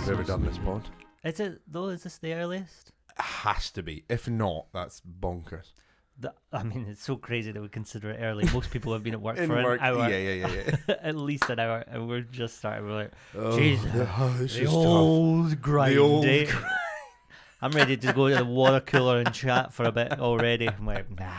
we've ever done this pod. Is it though? Is this the earliest? It has to be. If not, that's bonkers. I mean, it's so crazy that we consider it early. Most people have been at work In for work, an hour. yeah. At least an hour, and we're just starting. We're like, Oh, Jesus, this the is old grind. The old eh? I'm ready to go to the water cooler and chat for a bit already. I'm like, nah.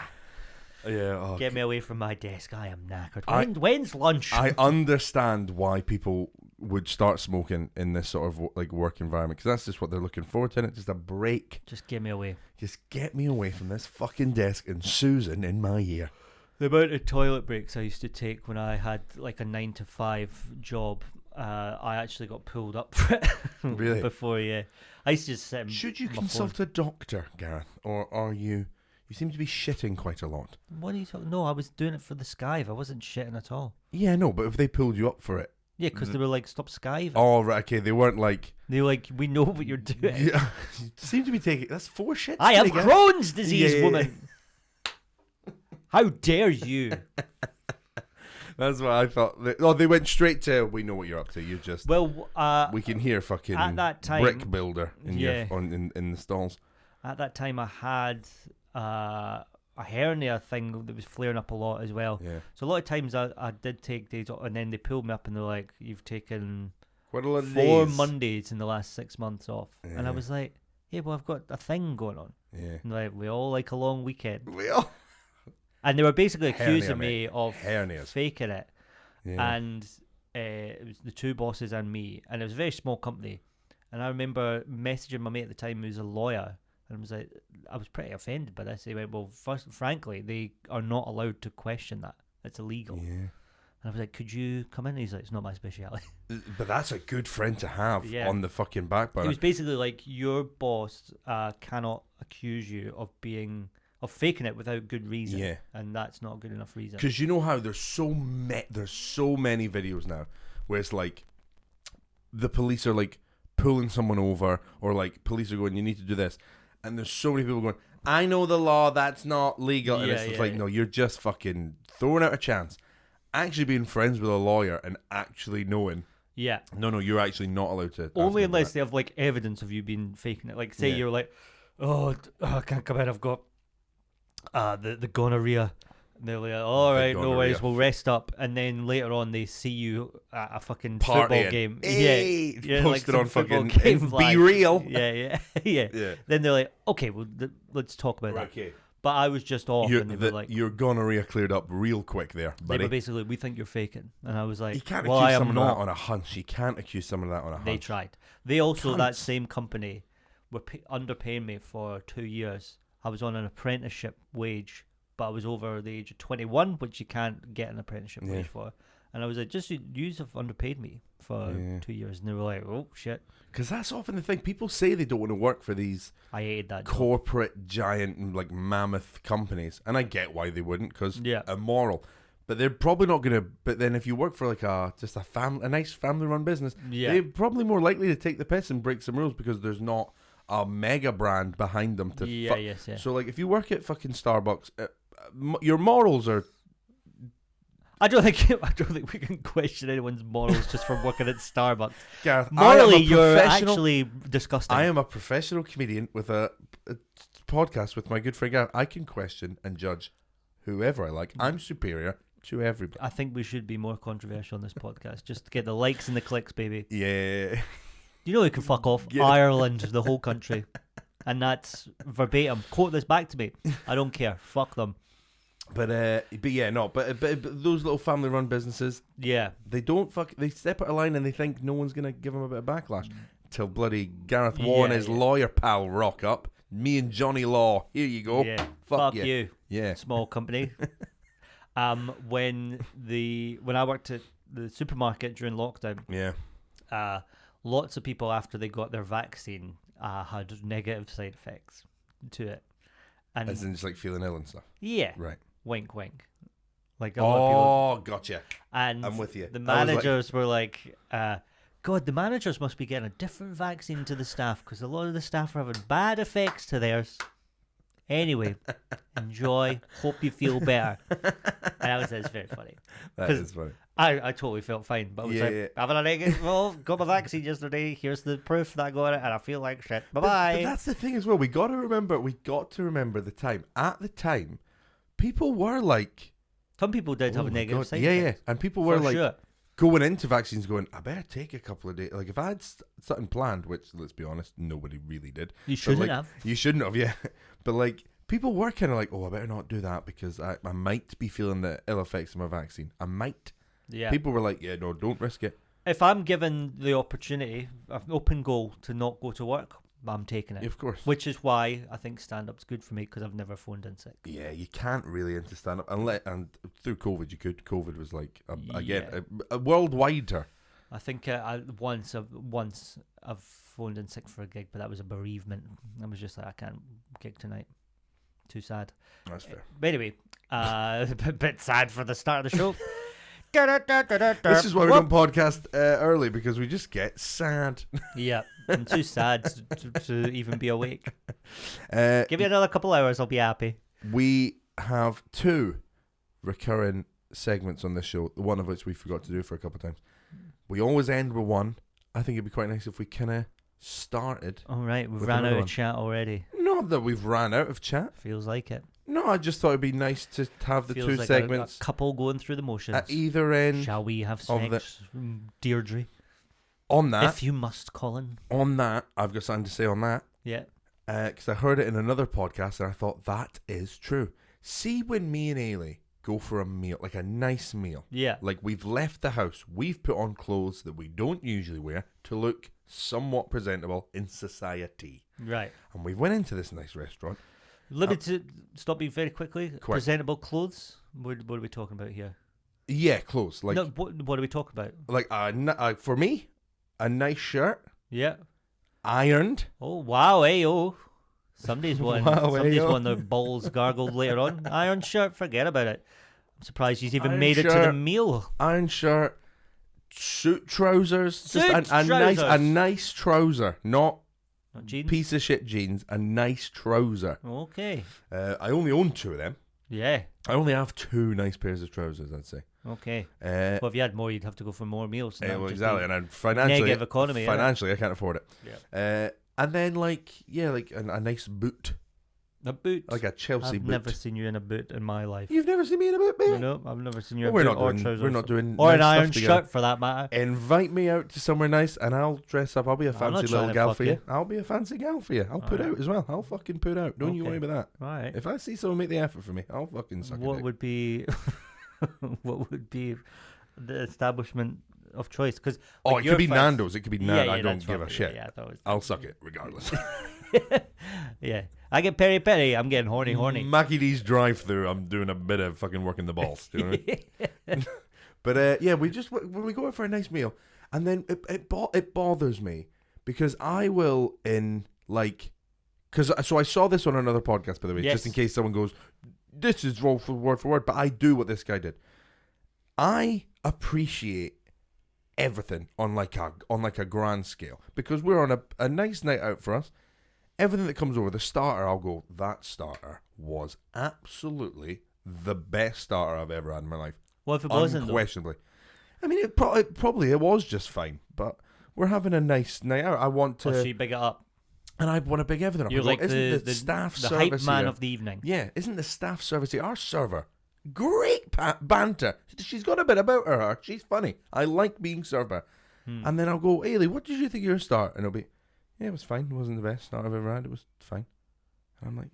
Yeah. Oh, Get me away from my desk. I am knackered. When's lunch? I understand why people would start smoking in this sort of like work environment, because that's just what they're looking forward to. Just a break. Just get me away. Just get me away from this fucking desk and Susan in my ear. The amount of toilet breaks I used to take when I had like a 9 to 5 job, I actually got pulled up for it. Really? Before, yeah. I used to just sit. Should you my consult phone. a doctor, Gareth, or are you? You seem to be shitting quite a lot. What are you talking? No, I was doing it for the skive. I wasn't shitting at all. Yeah, no, but if they pulled you up for it. Yeah, because they were like, stop skiving. Oh, right, okay. They weren't like. They were like, we know what you're doing. Yeah, you seem to be taking. That's 4 shits. I have today, Crohn's disease, Yeah. woman. How dare you? That's what I thought. They went straight to. We know what you're up to. You just. Well, We can hear fucking at that time, brick builder in yeah. in the stalls. At that time, I had a hernia thing that was flaring up a lot as well. Yeah. So a lot of times I did take days off, and then they pulled me up and they're like, "You've taken Quite a lot of 4 days. Mondays in the last 6 months off," and I Yeah. was like, "Yeah, well, I've got a thing going on." Yeah. And like, we all like a long weekend, We all. and they were basically Hernia, accusing me mate. of Hernias. faking it. Yeah. And it was the 2 bosses and me, and it was a very small company. And I remember messaging my mate at the time who was a lawyer, and I was like, I was pretty offended by this. He went, well, frankly, they are not allowed to question that. It's illegal. Yeah. And I was like, could you come in? He's like, it's not my speciality. But that's a good friend to have Yeah. on the fucking back burner. It was basically like, your boss cannot accuse you of faking it without good reason. Yeah. And that's not a good enough reason. Because you know how there's so many videos now where it's like the police are like pulling someone over, or like police are going, you need to do this, and there's so many people going, I know the law, that's not legal. And Yeah, it's just yeah, like, yeah. no, you're just fucking throwing out a chance. Actually being friends with a lawyer and actually knowing, Yeah. no, you're actually not allowed to. Only ask me unless that. they have like evidence of you being faking it. Like, say Yeah. you're like, I can't come in. I've got the gonorrhea. And they're like, all The right, no worries, gonorrhea. we'll rest up. And then later on, they see you at a fucking Partying. football game. Hey, yeah, posted some on football fucking game Be flag. Real. Yeah. Yeah. Then they're like, okay, well, let's talk about that. Okay. But I was just off, and they were like, Your gonorrhea cleared up real quick there, they buddy. were basically, we think you're faking. And I was like, You can't well, I accuse am someone of that not. on a hunch. You can't accuse someone of that on a hunch. They tried. They also, that Cunts. same company, were underpaying me for 2 years. I was on an apprenticeship wage, but I was over the age of 21, which you can't get an apprenticeship Yeah. wage for. And I was like, just you have underpaid me for Yeah. 2 years. And they were like, oh, shit. Because that's often the thing. People say they don't want to work for these I hated that job. corporate, giant, like mammoth companies. And I get why they wouldn't, because Yeah. immoral. But they're probably not going to. But then if you work for like a nice family-run business, Yeah. they're probably more likely to take the piss and break some rules because there's not a mega brand behind them to. Yeah. So like, if you work at fucking Starbucks, your morals are. I don't think we can question anyone's morals just from working at Starbucks. Gareth, Morally, you're actually disgusting. I am a professional comedian with a podcast with my good friend Gareth. I can question and judge whoever I like. I'm superior to everybody. I think we should be more controversial on this podcast, just to get the likes and the clicks, baby. Yeah. You know who can fuck off? Yeah. Ireland, the whole country. And that's verbatim. Quote this back to me. I don't care. Fuck them. But yeah, no. But those little family-run businesses, Yeah. they don't They step out of line and they think no one's gonna give them a bit of backlash. Till bloody Gareth Waugh and his lawyer pal rock up. Me and Johnny Law. Here you go. Yeah. Fuck you. Yeah. Small company. When I worked at the supermarket during lockdown, Yeah. lots of people after they got their vaccine had negative side effects to it. And As in just like feeling ill and stuff. yeah. Right. Wink, wink. Like a lot of people. Oh, gotcha. And I'm with you. The I was like- managers were like, God, the managers must be getting a different vaccine to the staff because a lot of the staff are having bad effects to theirs. Anyway, enjoy. Hope you feel better. And that's very funny. That is funny. I totally felt fine, but I was having a negative. Well, got my vaccine yesterday. Here's the proof that I got it, and I feel like shit. Bye bye. But that's the thing as well. We got to remember the time. At the time, people were like, some people did have a negative side effect. and people were going into vaccines, going, I better take a couple of days. Like if I had something planned, which let's be honest, nobody really did. You shouldn't have. You shouldn't have, yeah. But like people were kind of like, oh, I better not do that because I might be feeling the ill effects of my vaccine. I might. Yeah. People were like, yeah, no, don't risk it. If I'm given the opportunity, an open goal to not go to work, I'm taking it. Of course. Which is why I think stand-up's good for me, because I've never phoned in sick. Yeah, you can't really into stand-up. And through COVID, you could. COVID was like, a worldwider. I think once I've phoned in sick for a gig, but that was a bereavement. I was just like, I can't gig tonight. Too sad. That's fair. But anyway, a bit sad for the start of the show. This is why we don't podcast early, because we just get sad. Yeah, I'm too sad to even be awake. Give me another couple hours, I'll be happy. We have 2 recurring segments on this show, one of which we forgot to do for a couple of times. We always end with one. I think it'd be quite nice if we kind of started. All right, we've ran out of chat already. Not that we've ran out of chat. Feels like it. No, I just thought it'd be nice to have the Feels 2 like segments. A couple going through the motions. At either end. Shall we have sex, Deirdre? On that. If you must, Colin. On that, I've got something to say on that. Yeah. Because I heard it in another podcast and I thought that is true. See, when me and Ailey go for a meal, like a nice meal. Yeah. Like we've left the house, we've put on clothes that we don't usually wear to look somewhat presentable in society. Right. And we went into this nice restaurant. Limited, stop me very quickly. Presentable clothes. What are we talking about here? Yeah, clothes. Like, no, what are we talking about? Like, for me, a nice shirt. Yeah. Ironed. Oh, wow, ayo. Somebody's won. Wow, Somebody's ayo. won their balls gargled later on. Iron shirt, forget about it. I'm surprised she's even made it to the meal. Iron shirt, suit trousers. A nice trouser, not jeans? Piece of shit jeans, a nice trouser. Okay. I only own 2 of them. Yeah. I only have 2 nice pairs of trousers, I'd say. Okay. Well, if you had more, you'd have to go for more meals. Well, exactly. And financially, negative economy. Financially, I can't afford it. Yeah. And then, like a nice boot. A boot? Like a Chelsea boot. I've never seen you in a boot in my life. You've never seen me in a boot, mate? No, I've never seen you in a a boot or trousers. We're not doing or nice an iron stuff shirt, for that matter. Invite me out to somewhere nice and I'll dress up. I'll be a fancy little gal for you. I'll be a fancy gal for you. I'll put out as well. I'll fucking put out. Don't you worry about that. Right. If I see someone make the effort for me, I'll fucking suck it. What would be the establishment of choice? Because it could be Nando's. It could be Nando's. I don't give a shit. Yeah, I'll suck it regardless. Yeah, I get peri peri. I'm getting horny. Mackie D's drive-through. I'm doing a bit of fucking working the balls. Do you know what I mean? But yeah, when we go out for a nice meal, and then it bothers me because I will so I saw this on another podcast, by the way, just in case someone goes, this is wrong for word, but I do what this guy did. I appreciate everything on like a grand scale because we're on a nice night out for us. Everything that comes over, the starter, I'll go, that starter was absolutely the best starter I've ever had in my life. Well, if it wasn't, unquestionably. I mean, it probably was just fine, but we're having a nice night out. I want to. So you big it up. And I want to big everything up. You're like the staff the service hype man here, of the evening. Yeah, isn't the staff service here? Our server, great banter. She's got a bit about her. She's funny. I like being served by her. And then I'll go, Ailey, what did you think of your start? And it'll be, yeah, it was fine. It wasn't the best start I've ever had. It was fine. And I'm like,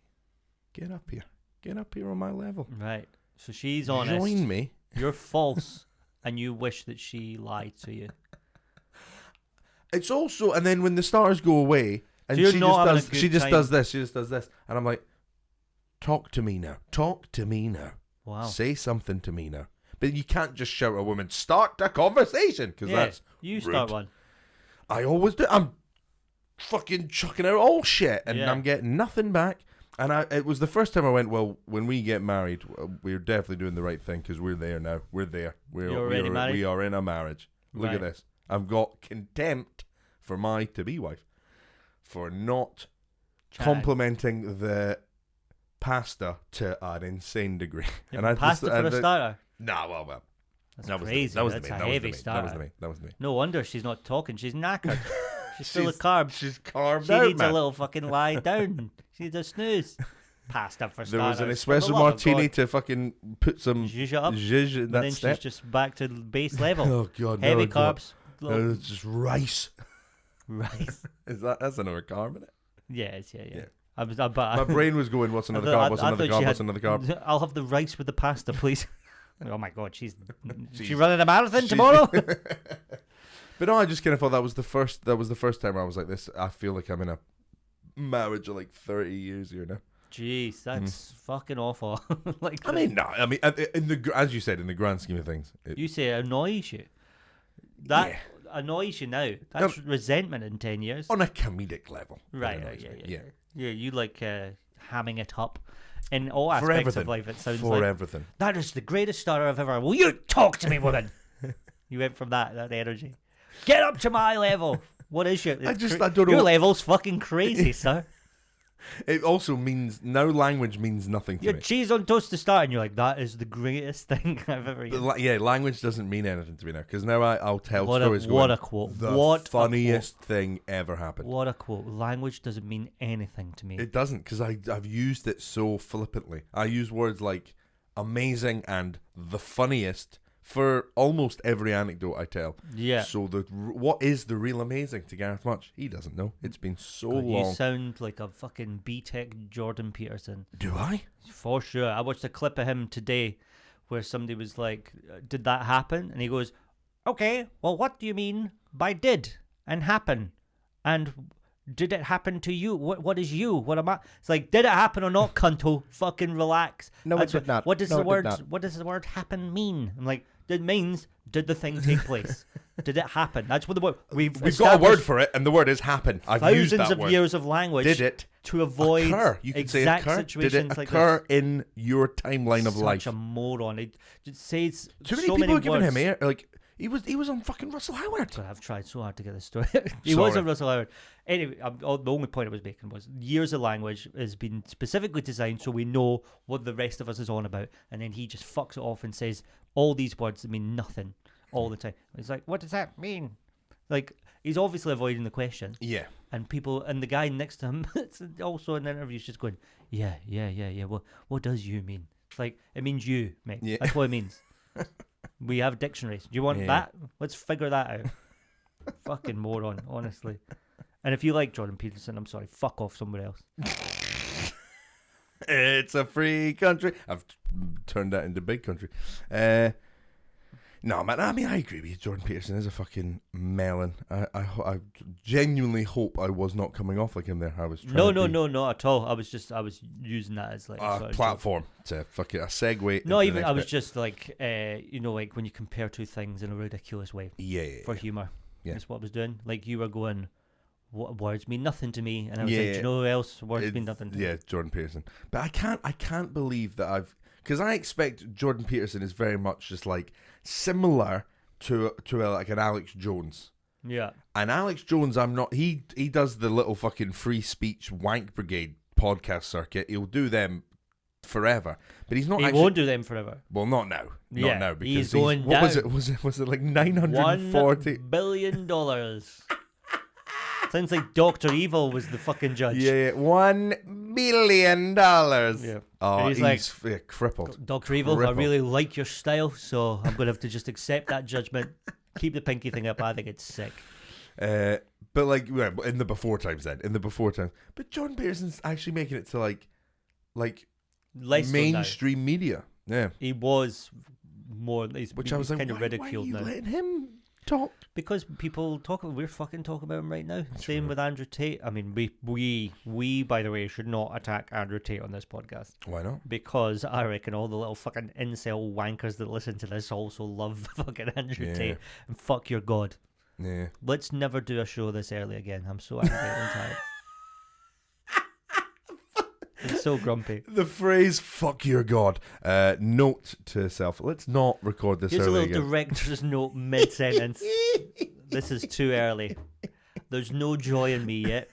get up here. Get up here on my level. Right. So she's honest. Join me. You're false. And you wish that she lied to you. It's also, and then when the starters go away, and so she just does this, and I'm like, talk to me now. Wow. Say something to me now. But you can't just shout at a woman, start the conversation, because that's you rude. start one. I always do. I'm fucking chucking out all shit, and I'm getting nothing back. And it was the first time I went, well, when we get married, we're definitely doing the right thing, because we're there now. We're there. You're already married? We are in a marriage. Look at this. I've got contempt for my to-be wife for not complimenting the pasta to an insane degree. Pasta for a starter. Nah, well. That's That was the- crazy. that was the That's main- a that was the heavy main- starter. That was me. No wonder she's not talking. She's knackered. She's full of carbs. She's carved She out, needs man. a little fucking lie down. She needs a snooze. Pasta for There was an starters. For the espresso love of martini God. to fucking put some Zhuzh it up. zhuzh in And that then step. she's just back to base level. Oh god, Heavy no, God. carbs. No, Little it's just rice. rice. That's another carb in it? Yes, yeah. Yeah. But My brain was going, what's another I thought- carb? What's I another thought she carb? What's had- another carb? I'll have the rice with the pasta, please. Oh my God, she's She's- running a marathon she's- tomorrow. But no, I just kind of thought that was the first time I was like this. I feel like I'm in a marriage of like 30 years here now. Jeez, that's fucking awful. Like, I mean, no, I mean, in the as you said, in the grand scheme of things, you say it annoys you. That Yeah. annoys you now. That's resentment in 10 years. on a comedic level, it Right? annoys Yeah, me. yeah, yeah. Yeah, you like hamming it up in all For aspects everything. of life. It sounds For like everything. that is the greatest starter I've ever. Will you talk to me, woman? You went from that energy. Get up to my level. What is your? I don't know. Your level's fucking crazy, sir. It also means now language means nothing to Your me. cheese on toast to start, and you're like, that is the greatest thing I've ever eaten. Yeah, language doesn't mean anything to me now because now I'll tell What stories. a going, quote! The What a funniest thing ever happened. What a quote! Language doesn't mean anything to me. It doesn't because I've used it so flippantly. I use words like amazing and the funniest for almost every anecdote I tell. Yeah. So what is the real amazing to Gareth Mutch? He doesn't know. It's been so God, long. you sound like a fucking B-Tech Jordan Peterson. Do I? For sure. I watched a clip of him today where somebody was like, did that happen? And he goes, okay, well, what do you mean by did and happen? And did it happen to you? What is you? What am I? It's like, did it happen or not, cunto? Fucking relax. No, That's it did not. What does No, the it did word? not. What does the word happen mean? I'm like, it means did the thing take place? Did it happen? That's what the word. We've We've got a established word for it, and the word is happen. I've used thousands that of word. years of language. Did it to avoid occur? You could say exact occur. situations Did it like occur this. in your timeline of Such life? a moron. It just says Too many so people many are giving words. him air. Like he was on fucking Russell Howard. God, I've tried so hard to get this story. He was Sorry. a Russell Howard. Anyway, the only point I was making was years of language has been specifically designed so we know what the rest of us is on about, and then he just fucks it off and says all these words that mean nothing all the time. It's like, what does that mean? Like, he's obviously avoiding the question. Yeah. And people, and the guy next to him, it's also in the interview, is just going, yeah. What does you mean? It's like, it means you, mate. Yeah. That's what it means. We have dictionaries. Do you want Yeah. that? Let's figure that out. Fucking moron, honestly. And if you like Jordan Peterson, I'm sorry, fuck off somewhere else. It's a free country. I've turned that into big country. No, man. I mean, I agree with you. Jordan Peterson is a fucking melon. I genuinely hope I was not coming off like him there. I was trying No, to be not at all. I was using that as like a a sort of joke. platform to fucking a segue. No, into the even next I was bit. just like, like when you compare two things in a ridiculous way yeah. for humour. Yeah. That's what I was doing. Like you were going, what words mean nothing to me, and I was Yeah, like, do you know who else words It- mean nothing to me? Yeah, Jordan Peterson. But I can't believe that because I expect Jordan Peterson is very much just like similar to like an Alex Jones. Yeah. And Alex Jones, I'm not. He does the little fucking free speech wank brigade podcast circuit. He'll do them forever, but he's not. He actually, won't do them forever. Well, not now. Not Yeah, now because he's going What was down. it? Was it like 940? $1 billion. Sounds like Dr. Evil was the fucking judge. Yeah, $1 billion. Yeah. Oh, And he's he's like, crippled. Dr. Evil, I Crippled. really like your style, so I'm going to have to just accept that judgment. Keep the pinky thing up. I think it's sick. But like in the before times, but Jordan Peterson's actually making it to like Less so now. mainstream media. Yeah, He was more. which I was like, kind of why are ridiculed you now. letting him talk? Because people talk, we're fucking talking about him right now. That's Same right. with Andrew Tate. I mean, we by the way should not attack Andrew Tate on this podcast Why not? because I reckon all the little fucking incel wankers that listen to this also love fucking Andrew Yeah. Tate and fuck your god. Yeah. Let's never do a show this early again. I'm so angry and tired. I'm so grumpy. The phrase "fuck your god." Note to self: let's not record this Here's a early little again. director's note mid sentence. This is too early. There's no joy in me yet.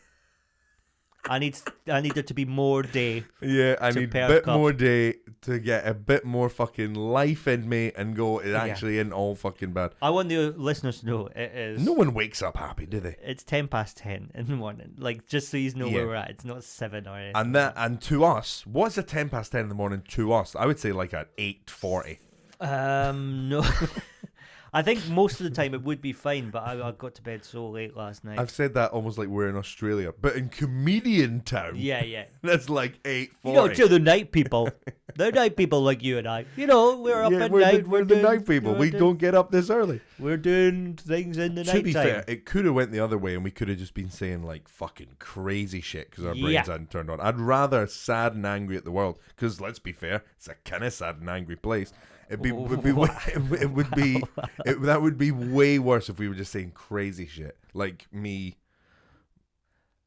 I need there to be more day. Yeah, I to need a perk bit up. more day to get a bit more fucking life in me and go, it actually isn't all fucking bad. I want the listeners to know it is. No one wakes up happy, do they? It's 10:10 in the morning. Like, just so you know Yeah. where we're at. It's not 7 or anything. And to us, what's a 10:10 in the morning to us? I would say like at 8:40. No. I think most of the time it would be fine, but I got to bed so late last night. I've said that almost like we're in Australia, but in comedian town, Yeah. that's like 8:40. You know, to the night people. They're night people like you and I. You know, we're up at we're night. we're the night people. We don't get up this early. We're doing things in the night To be time. fair, it could have went the other way, and we could have just been saying like fucking crazy shit because our brains hadn't turned on. I'd rather sad and angry at the world because let's be fair, it's a kind of sad and angry place. That would be way worse if we were just saying crazy shit like me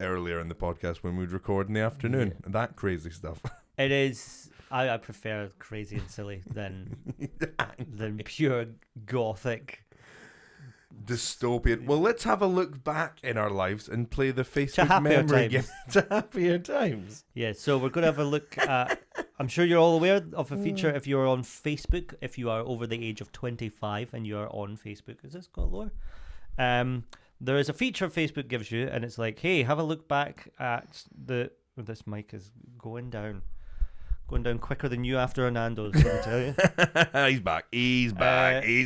earlier in the podcast when we'd record in the afternoon and that crazy stuff. It is. I prefer crazy and silly than pure gothic dystopian. Well, let's have a look back in our lives and play the Facebook happier memory times. game to happier times. Yeah, so we're going to have a look at... I'm sure you're all aware of a feature if you're on Facebook, if you are over the age of 25 and you are on Facebook. Is this got lower? There is a feature Facebook gives you, and it's like, hey, have a look back at the... This mic is going down quicker than you after a Nando's, I tell you. He's back. He's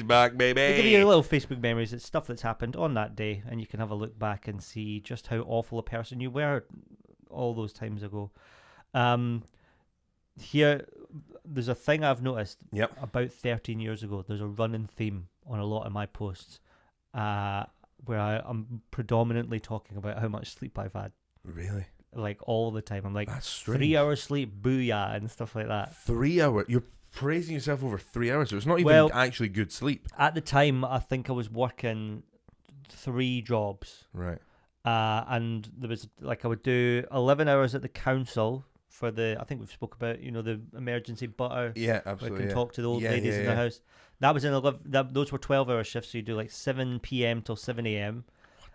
back, baby. They give you your little Facebook memories. It's stuff that's happened on that day, and you can have a look back and see just how awful a person you were all those times ago. Here, there's a thing I've noticed. Yep. About 13 years ago, there's a running theme on a lot of my posts where I'm predominantly talking about how much sleep I've had. Really? Like all the time. I'm like, that's strange. 3 hours sleep, booyah, and stuff like that. 3 hours? You're praising yourself over 3 hours. So it's not even actually good sleep. At the time, I think I was working 3 jobs. Right. And there was like I would do 11 hours at the council for I think we've spoke about, the emergency butter. Yeah, We absolutely. can talk to the old ladies in the house. That was in 11. Those were 12-hour shifts, so you do like 7 p.m. till 7 a.m.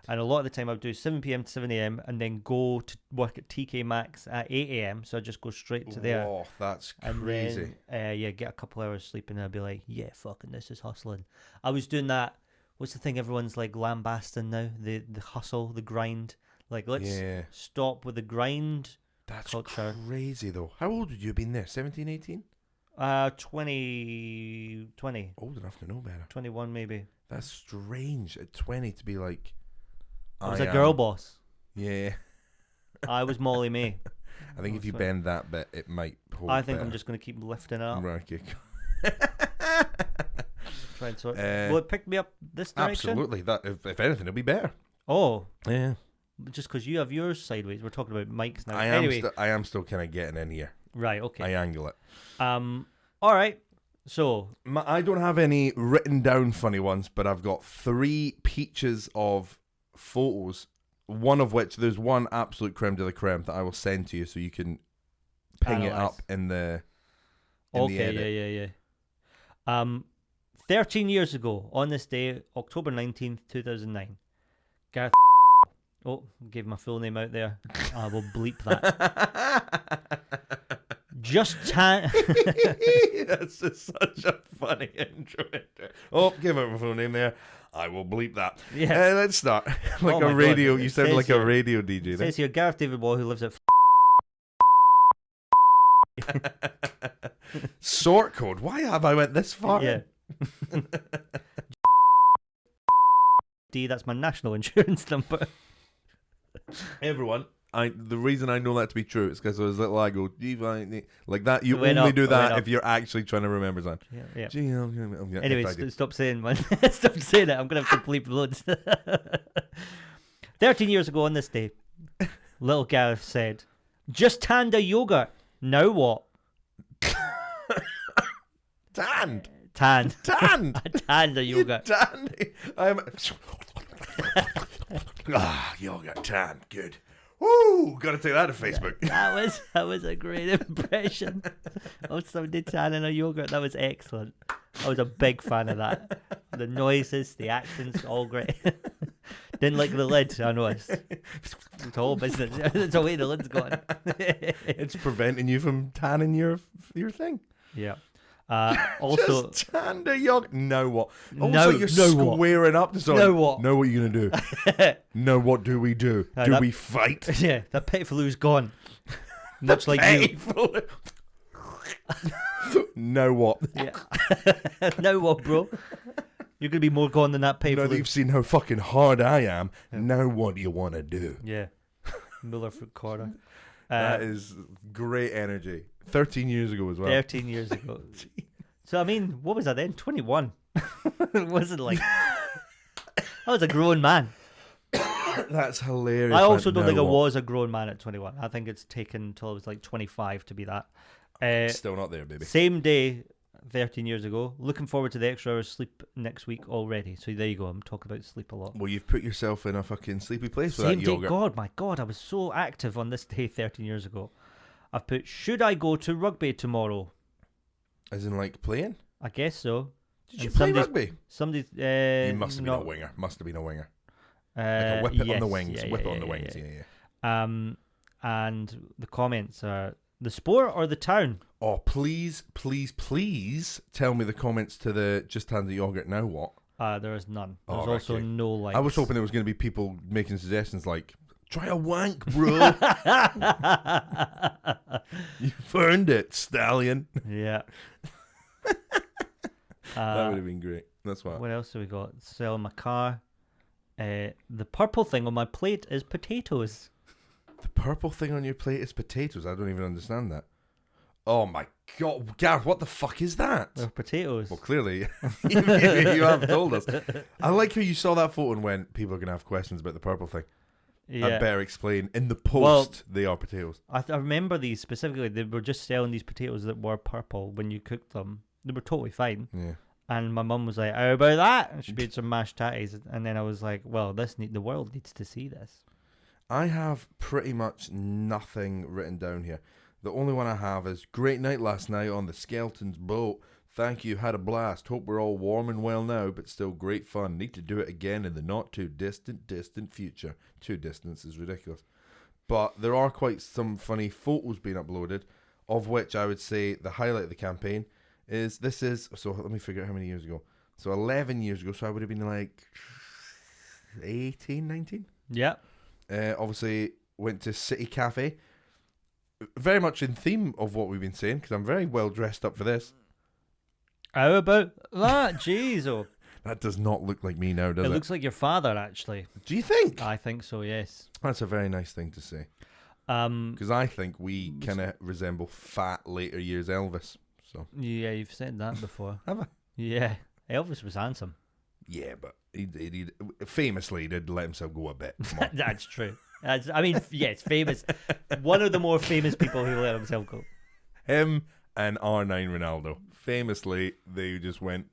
And a lot of the time I would do 7 p.m. to 7 a.m. and then go to work at TK Maxx at 8 a.m. So I'd just go straight to there. Oh, that's and crazy. Then, get a couple hours sleep and I'd be like, yeah, fucking this is hustling. I was doing that. What's the thing everyone's like lambasting now? The hustle, the grind. Like, let's stop with the grind. That's culture. Crazy though. How old would you have been there? 17, 18? 20. Old enough to know better. 21 maybe. That's strange at 20 to be like... I was a girl boss. Yeah. I was Molly May. I think if you bend that bit, it might hold I think better. I'm just going to keep lifting it up. Right, okay. Try and sort. Will it pick me up this direction? Absolutely. That if anything, it'll be better. Oh. Yeah. Just because you have yours sideways. We're talking about mics now. I am still kind of getting in here. Right, okay. I angle it. All right. So I don't have any written down funny ones, but I've got 3 peaches of photos, one of which there's one absolute creme de la creme that I will send to you so you can ping it up in the the edit. Yeah. 13 years ago on this day, October 19th, 2009, Gareth gave my full name out there. I will bleep that. That's just such a funny intro. Oh, give it my full name there. I will bleep that. Yeah. Let's start. Like a radio. You sound like a radio DJ. It says here, Gareth David Wall, who lives at Sort code. Why have I went this far? Yeah. That's my national insurance number. Everyone. The reason I know that to be true is because as little I go, like that. You Went only up, do that went if you're actually trying to remember something. Yeah. Anyway, stop saying one. Stop saying it. I'm going to have to bleep loads. 13 years ago on this day, little Gareth said, just tanned a yogurt. Now what? Tanned. Tanned. Tanned. I tanned a yogurt. Tanned. Yogurt tanned. Good. Woo! Got to take that to Facebook. That was a great impression of somebody tanning a yogurt. That was excellent. I was a big fan of that. The noises, the accents, all great. Didn't like the lid, I noticed. It's all business. It's the way the lid's gone. It's preventing you from tanning your thing. Yeah. Also, just tanned a yogurt. Know what? No, You're squaring up to something. Know what? Know what you're gonna do. Know what do we do? Do we fight? Yeah, that pet flu's gone. Much like you. Know what? Yeah. Know what, bro? You're gonna be more gone than that pet Now that flu. you've seen how fucking hard I am, now what do you want to do? Yeah. Miller Fruit Corner. That is great energy. 13 years ago as well. 13 years ago. So, I mean, what was I then? 21. It wasn't like... I was a grown man. That's hilarious. I also don't think I was a grown man at 21. I think it's taken until I was like 25 to be that. Still not there, baby. Same day, 13 years ago. Looking forward to the extra hours sleep next week already. So there you go. I'm talking about sleep a lot. Well, you've put yourself in a fucking sleepy place with Same that day. yogurt. God, my God. I was so active on this day 13 years ago. I've put, should I go to rugby tomorrow? As in, like, playing? I guess so. Did you play rugby? Somebody's... You must have been a winger. Must have been a winger. Like a whip it on the wings. Yeah, whip yeah, it on the yeah, wings. yeah. Yeah. And the comments are, the sport or the town? Oh, please, please, please tell me the comments to the Just Hand the Yogurt Now What? There is none. Oh, There's right, also okay. no likes. I was hoping there was going to be people making suggestions like, try a wank, bro. You've earned it, stallion. Yeah. That would have been great. That's why. What else have we got? Sell my car. The purple thing on my plate is potatoes. The purple thing on your plate is potatoes. I don't even understand that. Oh my God, Gareth, what the fuck is that? They're potatoes. Well, clearly, you have told us. I like how you saw that photo and went, people are going to have questions about the purple thing. Yeah. I'd better explain. In the post, they are potatoes. I remember these specifically. They were just selling these potatoes that were purple when you cooked them. They were totally fine. Yeah. And my mum was like, how about that? And she made some mashed tatties. And then I was like, well, the world needs to see this. I have pretty much nothing written down here. The only one I have is, great night last night on the Skelton's boat. Thank you, had a blast. Hope we're all warm and well now, but still great fun. Need to do it again in the not too distant future. Too distant is ridiculous. But there are quite some funny photos being uploaded, of which I would say the highlight of the campaign is, so let me figure out how many years ago. So 11 years ago, so I would have been like 18, 19? Yeah. Obviously went to City Cafe. Very much in theme of what we've been saying, because I'm very well dressed up for this. How about that? Jeez, oh. That does not look like me now, does it? It looks like your father, actually. Do you think? I think so, yes. That's a very nice thing to say. Because I think we kind of resemble fat later years Elvis. So Yeah, you've said that before. have I? Yeah. Elvis was handsome. Yeah, but he famously did let himself go a bit. Come on. That's true. Yes, famous. One of the more famous people who let himself go. Him and R9 Ronaldo. Famously, they just went,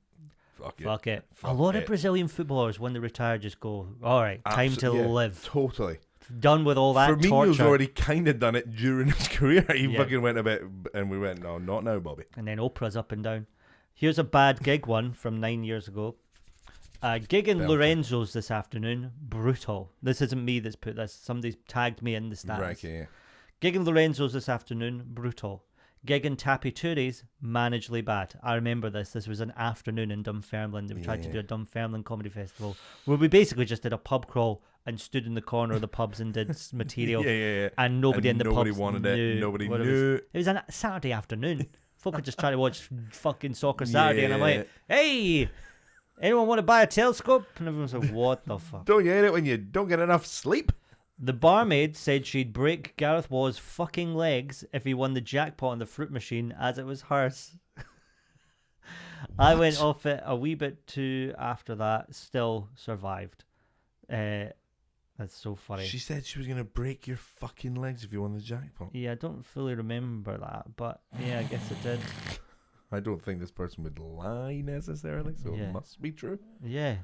fuck it. A lot of Brazilian footballers, when they retire, just go, all right, time to live. Totally. Done with all that Firmino's torture. already kind of done it during his career. He fucking went a bit, and we went, no, not now, Bobby. And then Oprah's up and down. Here's a bad gig one from 9 years ago. Gig in Lorenzo's this afternoon. Brutal. This isn't me that's put this. Somebody's tagged me in the stats. Right, yeah. Gig in Lorenzo's this afternoon. Brutal. Gig in Tappy Tooties. Manageably bad. I remember this. This was an afternoon in Dunfermline. They tried to do a Dunfermline comedy festival where we basically just did a pub crawl and stood in the corner of the pubs and did material. Yeah. And nobody in the pubs wanted knew it. Nobody what knew. It was a Saturday afternoon. Folk were just trying to watch fucking Soccer Saturday, and I'm like, hey, anyone want to buy a telescope? And everyone's like, what the fuck? Don't you hate it when you don't get enough sleep? The barmaid said she'd break Gareth Waugh's fucking legs if he won the jackpot on the fruit machine, as it was hers. I went off it a wee bit too after that, still survived. That's so funny. She said she was going to break your fucking legs if you won the jackpot. Yeah, I don't fully remember that, but yeah, I guess it did. I don't think this person would lie necessarily, so it must be true. Yeah.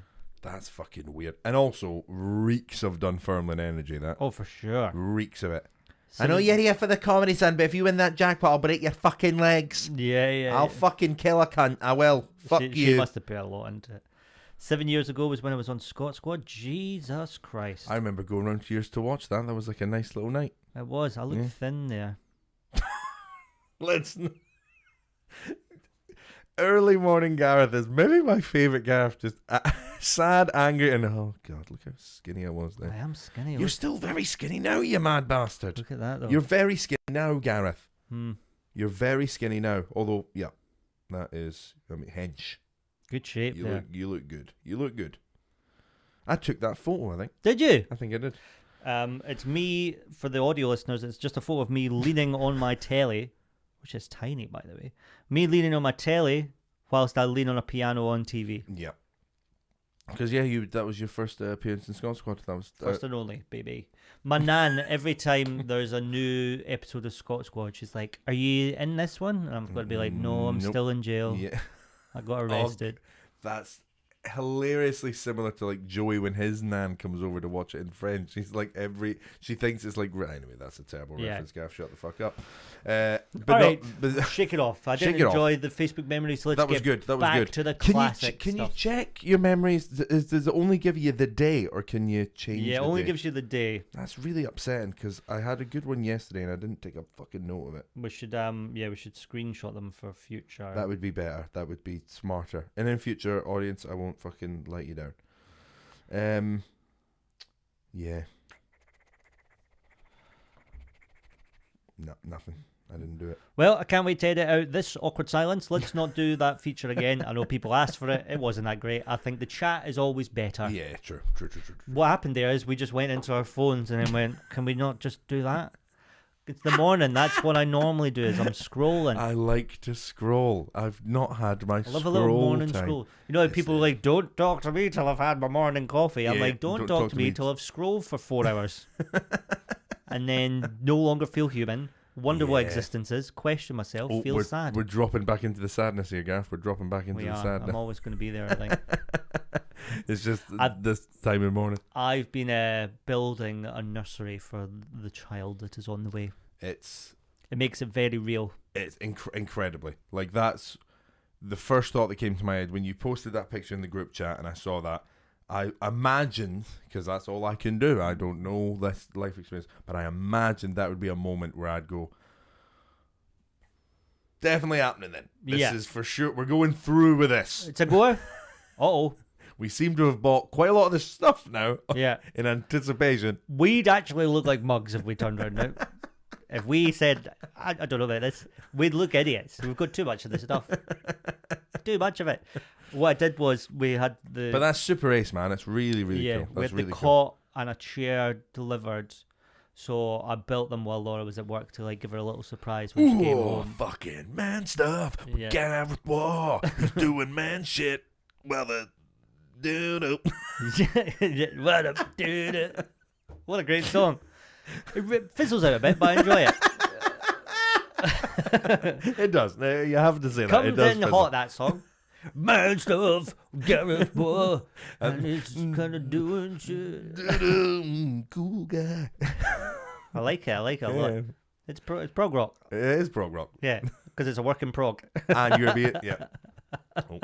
That's fucking weird. And also reeks of Dunfermline energy, that. Oh, for sure. Reeks of it. So I know you're here for the comedy, son, but if you win that jackpot, I'll break your fucking legs. Yeah. I'll fucking kill a cunt. I will. Fuck you. She must have put a lot into it. 7 years ago was when I was on Scott Squad. Jesus Christ. I remember going round to yours to watch that. That was like a nice little night. It was. I looked thin there. Early morning Gareth is maybe my favourite Gareth. Just sad, angry, and oh god, look how skinny I was then. I am skinny. You're still very skinny now, you mad bastard. Look at that, though. You're very skinny now, Gareth. Hmm. You're very skinny now. Although, yeah, that is, I mean, hench. Good shape You there. look good. You look good. I took that photo, I think. Did you? I think I did. It's me, for the audio listeners, it's just a photo of me leaning on my telly, which is tiny, by the way. Me leaning on my telly whilst I lean on a piano on TV. Yeah. Because, yeah, that was your first appearance in Scott Squad. That was First and only, baby. My nan, every time there's a new episode of Scott Squad, she's like, "Are you in this one?" And I'm going to be like, "No, I'm Nope. still in jail. Yeah. I got arrested." That's hilariously similar to like Joey when his nan comes over to watch it in French. She's like she thinks it's like anyway. That's a terrible Yeah. reference. Gav, shut the fuck up. But All right, but shake it off. I Shake didn't it off. enjoy the Facebook memories. So let's that was get good. That was back good. to the Can classic you stuff. check your memories? Does it only give you the day, or can you change? Yeah, it the only day? gives you the day. That's really upsetting because I had a good one yesterday and I didn't take a fucking note of it. We should screenshot them for future. That would be better. That would be smarter. And in future, audience, I won't fucking let you down. Yeah. No, nothing. I didn't do it. Well, I can't wait to edit out this awkward silence. Let's not do that feature again. I know people asked for it. It wasn't that great. I think the chat is always better. Yeah, true. What happened there is we just went into our phones and then went, can we not just do that? It's the morning. That's what I normally do is I'm scrolling. I like to scroll. I've not had my I love scroll a little morning time. scroll. You know how people are like, don't talk to me till I've had my morning coffee. I'm Yeah, like, don't talk to me till I've scrolled for 4 hours. And then no longer feel human. Wonder what Yeah. existence is. Question myself. Oh, Feel we're, sad. we're dropping back into the sadness here, Gareth. We're dropping back into We the are. sadness. I'm always going to be there, I think. It's just this time in the morning. I've been building a nursery for the child that is on the way. It's It makes it very real. incredibly. Like, that's the first thought that came to my head when you posted that picture in the group chat and I saw that. I imagined, because that's all I can do, I don't know this life experience, but I imagined that would be a moment where I'd go, definitely happening then. This is for sure. We're going through with this. It's a goer. Uh-oh. We seem to have bought quite a lot of this stuff now Yeah. in anticipation. We'd actually look like mugs if we turned around now. If we said, I don't know about this, we'd look idiots. We've got too much of this stuff. Too much of it. What I did was we had the... But that's super ace, man. It's really, really yeah, cool. we That's had really the cool. cot and a chair delivered. So I built them while Laura was at work to like give her a little surprise when she came Ooh, home. fucking man stuff. We Yeah. can't have war. He's doing man shit. Well, the doo-doo. What a dude. What a great song. It fizzles out a bit, but I enjoy it. It does. No, you have to say that. It Comes does in fizzle. hot, that song. Man stuff, Gareth boy, and it's kind of doing shit. Doo-doo, cool guy. I like it a lot. Yeah. It's prog rock, It is prog rock. yeah, because it's a work in prog. And you're being... Yeah. Oh.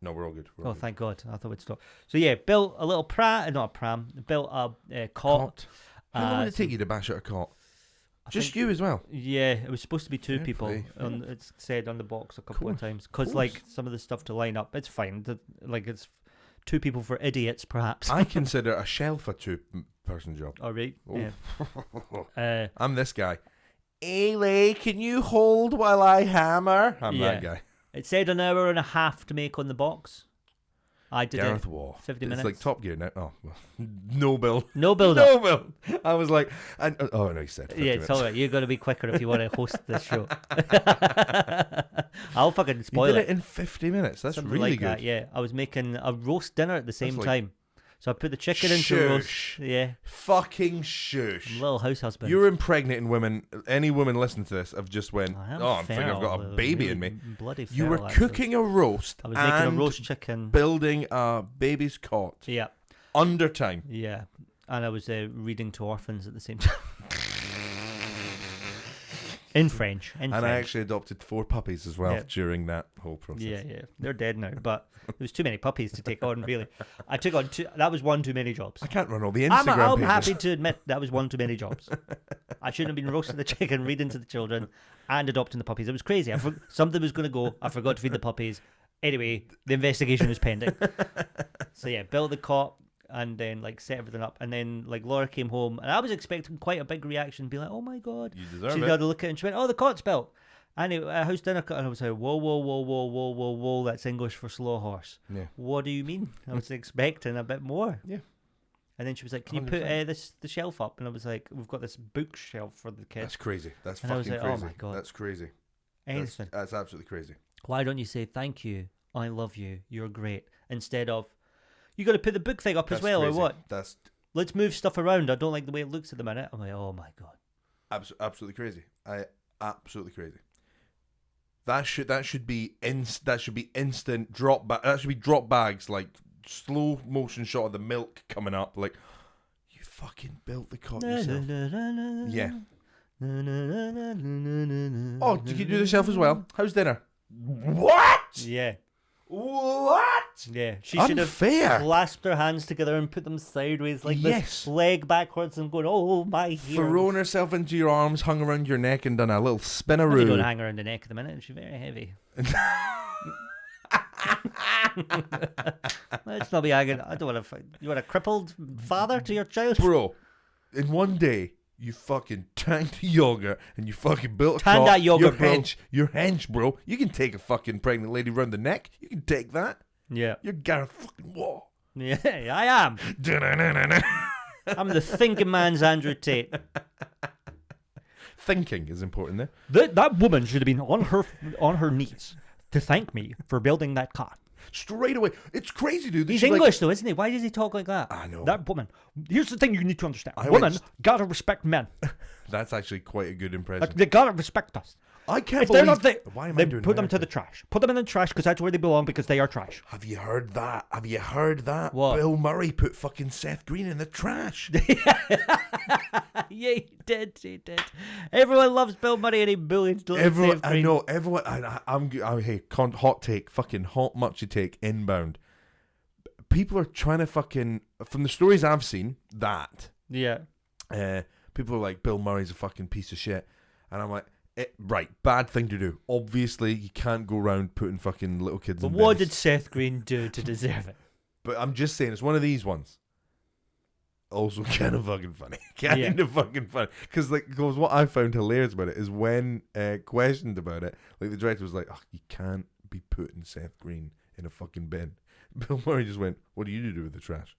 No, we're all good. We're all Oh, good. thank God. I thought we'd stop. So, yeah, built a little not a pram, built a cot. How long did it take you to bash out a cot? I Just think- you as well? Yeah, it was supposed to be 2 Fair people. play, fair It's said on the box a couple Course, of times. Because, course. like, some of the stuff to line up, it's fine. Like, it's 2 people for idiots, perhaps. I consider a shelf a 2-person job. All right. Oh. Yeah. I'm this guy. Ailey, can you hold while I hammer? I'm Yeah. that guy. It said an hour and a half to make on the box. I did Gareth it. Wall. 50 It's minutes. like Top Gear now. Oh, well. No build. No build up. No build. I was like, oh no, he said 50 Yeah, it's minutes. all right. You're going to be quicker if you want to host this show. I'll fucking You spoil did it. it in 50 minutes. That's Something really like good. that, yeah. I was making a roast dinner at the same like- time. So I put the chicken into roast. Shush. Yeah. Fucking shush. Little house husband. You're impregnating women. Any women listening to this have just went, I'm thinking I've got a feral, baby really in me. Bloody You were feral, actually. cooking a roast. I was making a and roast chicken. building a baby's cot. Yeah. Under time. Yeah. And I was reading to orphans at the same time. In French. And I actually adopted 4 puppies as well during that whole process. Yeah. They're dead now, but there was too many puppies to take on, really. I took on 2. That was one too many jobs. I can't run all the Instagram I'm pages. happy to admit that was one too many jobs. I shouldn't have been roasting the chicken, reading to the children, and adopting the puppies. It was crazy. Something was going to go. I forgot to feed the puppies. Anyway, the investigation was pending. So yeah, built the cot and then like set everything up. And then like Laura came home and I was expecting quite a big reaction, be like, oh my God. You deserve She's it. got to look at it and she went, oh, the cot's built. And house dinner cut. And I was like, whoa, that's English for slow horse. Yeah. What do you mean? I was expecting a bit more. Yeah. And then she was like, can you put the shelf up? And I was like, we've got this bookshelf for the kids. That's crazy. That's And I was fucking like, oh crazy. my God. That's crazy. Anything. That's absolutely crazy. Why don't you say thank you? I love you. You're great. Instead of, you got to put the book thing up as well, crazy. or what? That's Let's move stuff around. I don't like the way it looks at the minute. I'm like, oh my God. absolutely crazy. Absolutely crazy. That should be instant drop back. That should be drop bags, like slow motion shot of the milk coming up. Like, you fucking built the cot yourself. Yeah. Oh, did you do the shelf as well? How's dinner? What? Yeah. What? Yeah. She should have Unfair. clasped her hands together and put them sideways like Yes. this, leg backwards and going, oh my heroes. Thrown herself into your arms, hung around your neck, and done a little Maybe don't spinaroo. hang around the neck at the minute. She's very heavy. Let's not be hanging. I don't want to. You want a crippled father to your child? Bro, in one day, you fucking tanked the yogurt and you fucking built a Tan cot. that yogurt, bro. Your hench, bro. You can take a fucking pregnant lady round the neck. You can take that. Yeah. You're Gareth fucking Wall. Yeah, I am. I'm the thinking man's Andrew Tate. Thinking is important there. That woman should have been on her knees to thank me for building that cot. Straight away. It's crazy, dude. He's English, though, isn't he? Why does he talk like that? I know. That woman. Here's the thing you need to understand. I Women went- gotta respect men. That's actually quite a good impression. Like, they gotta respect us. I can't If they're believe... not there, Why am I they doing put them to American? the trash. Put them in the trash because that's where they belong because they are trash. Have you heard that? Have you heard that? What? Bill Murray put fucking Seth Green in the trash. Yeah, he did. Everyone loves Bill Murray and he bullied Everyone, Seth I Green. know. Everyone. I'm hey, hot take. Fucking hot muchy take inbound. People are trying to fucking, from the stories I've seen, that Yeah. people are like, Bill Murray's a fucking piece of shit, and I'm like, right, bad thing to do. Obviously, you can't go around putting fucking little kids But in what beds. did Seth Green do to deserve it? But I'm just saying, it's one of these ones. Also, kind of fucking funny. Kind of fucking funny. Because what I found hilarious about it is when questioned about it, like the director was like, oh, you can't be putting Seth Green in a fucking bin. Bill Murray just went, what do you do with the trash?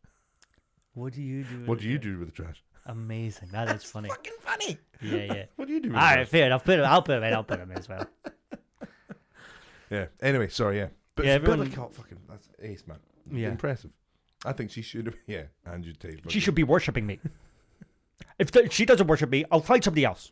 What do you do? What do you do with the trash? Amazing. That is funny. Fucking funny. Yeah. What do you do with All the right, trash? fair enough. I'll put him in as well. Yeah. Anyway, sorry, yeah. But Yeah, Bill everyone- fucking, that's ace, man. Yeah. Impressive. I think she should have, yeah, Andrew Tate. She should be worshipping me. If she doesn't worship me, I'll find somebody else.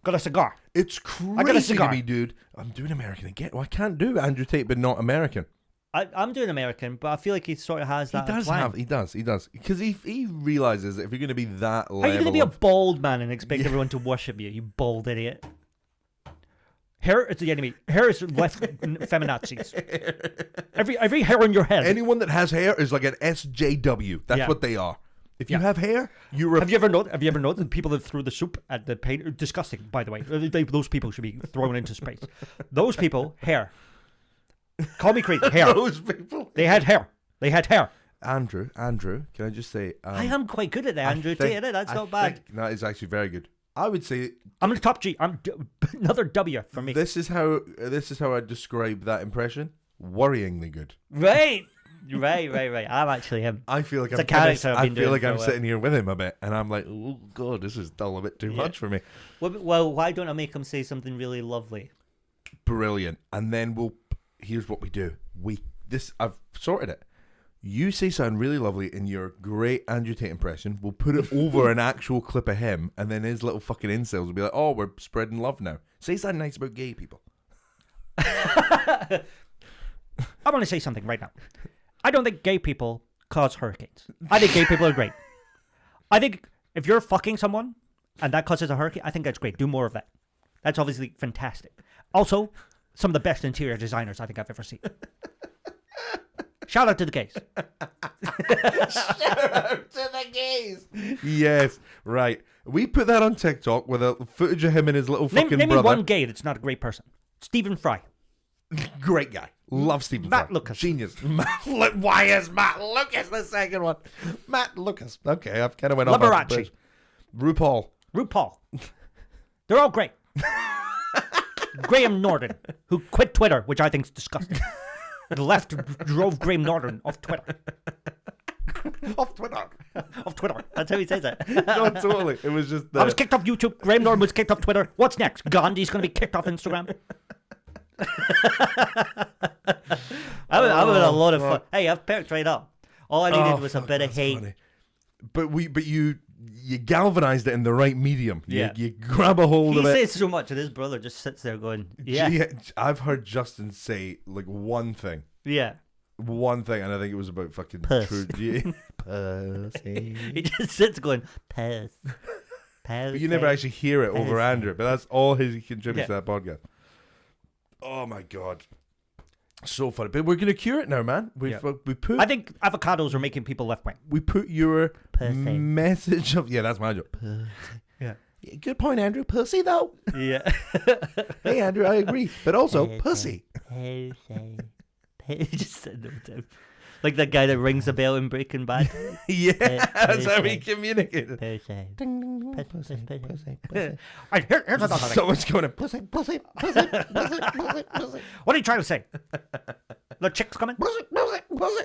Got a cigar. It's got a crazy to cigar. me, dude. I'm doing American again. Well, I can't do Andrew Tate, but not American. I'm doing American, but I feel like he sort of has that. He does. Because he realizes that if you're going to be that How are you level going to be a of... bald man and expect everyone to worship you? You bald idiot. Hair is the enemy. Hair is left feminazis. Every hair on your head. Anyone that has hair is like an SJW. That's Yeah. what they are. If you Yeah. have hair, you're a... Have you ever noticed the people that threw the soup at the paint? Disgusting, by the way. Those people should be thrown into space. Those people, hair. Call me crazy, hair. Those people. They had hair. Andrew, can I just say... I am quite good at that, Andrew Tate. That's not bad. That is actually very good. I would say I'm in the top G. Another W for me. this is how I describe that impression. Worryingly good. Right. I'm actually him. I feel like It's a character I've been doing for a I'm while. sitting here with him a bit, and I'm like, oh god, this is still a bit too much for me. Well, why don't I make him say something really lovely? Brilliant. And then here's what we do. I've sorted it. You say something really lovely in your great Andrew Tate impression. We'll put it over an actual clip of him, and then his little fucking incels will be like, "Oh, we're spreading love now." Say something nice about gay people. I want to say something right now. I don't think gay people cause hurricanes. I think gay people are great. I think if you're fucking someone and that causes a hurricane, I think that's great. Do more of that. That's obviously fantastic. Also, some of the best interior designers I think I've ever seen. Shout out to the gays. Shout out to the gays. Yes, right. We put that on TikTok with a footage of him and his little fucking name brother. me one gay that's not a great person. Stephen Fry. Great guy. Love Stephen Matt Fry. Lucas. Genius. Why is Matt Lucas the second one? Matt Lucas. Okay, I've kind of went off. Liberace. RuPaul. They're all great. Graham Norton, who quit Twitter, which I think is disgusting. The left drove Graham Norton off Twitter. Off Twitter. Off Twitter. That's how he says it. No, totally. It was just. I was kicked off YouTube. Graham Norton was kicked off Twitter. What's next? Gandhi's going to be kicked off Instagram. I was a lot of fun. Hey, I've perked right up. All I needed was a bit of hate. Funny. But you galvanized it in the right medium. Yeah. You grab a hold of it. He says so much, and his brother just sits there going, yeah. I've heard Justin say like one thing, Yeah. and I think it was about fucking Puss. true. Pussy. He just sits going, piss. But you never actually hear it over Pussy. Andrew. But that's all he contributes Yeah. to that podcast. Oh my god, so funny. But we're gonna cure it now, man. We put. I think avocados are making people left wing. We put your Pussy. message of that's my job. Yeah. Good point, Andrew. Pussy though. Yeah. Hey, Andrew, I agree. But also pussy. Pussy. Just sitting there too. Like that guy that rings the bell in Breaking Bad. Yeah, that's how we communicated. Pussy. Ding, ding, ding, pussy, pussy, pussy. Right, here's another thing. Someone's going to pussy, pussy, pussy, pussy, pussy, pussy. What are you trying to say? The chick's coming? Pussy, pussy, pussy.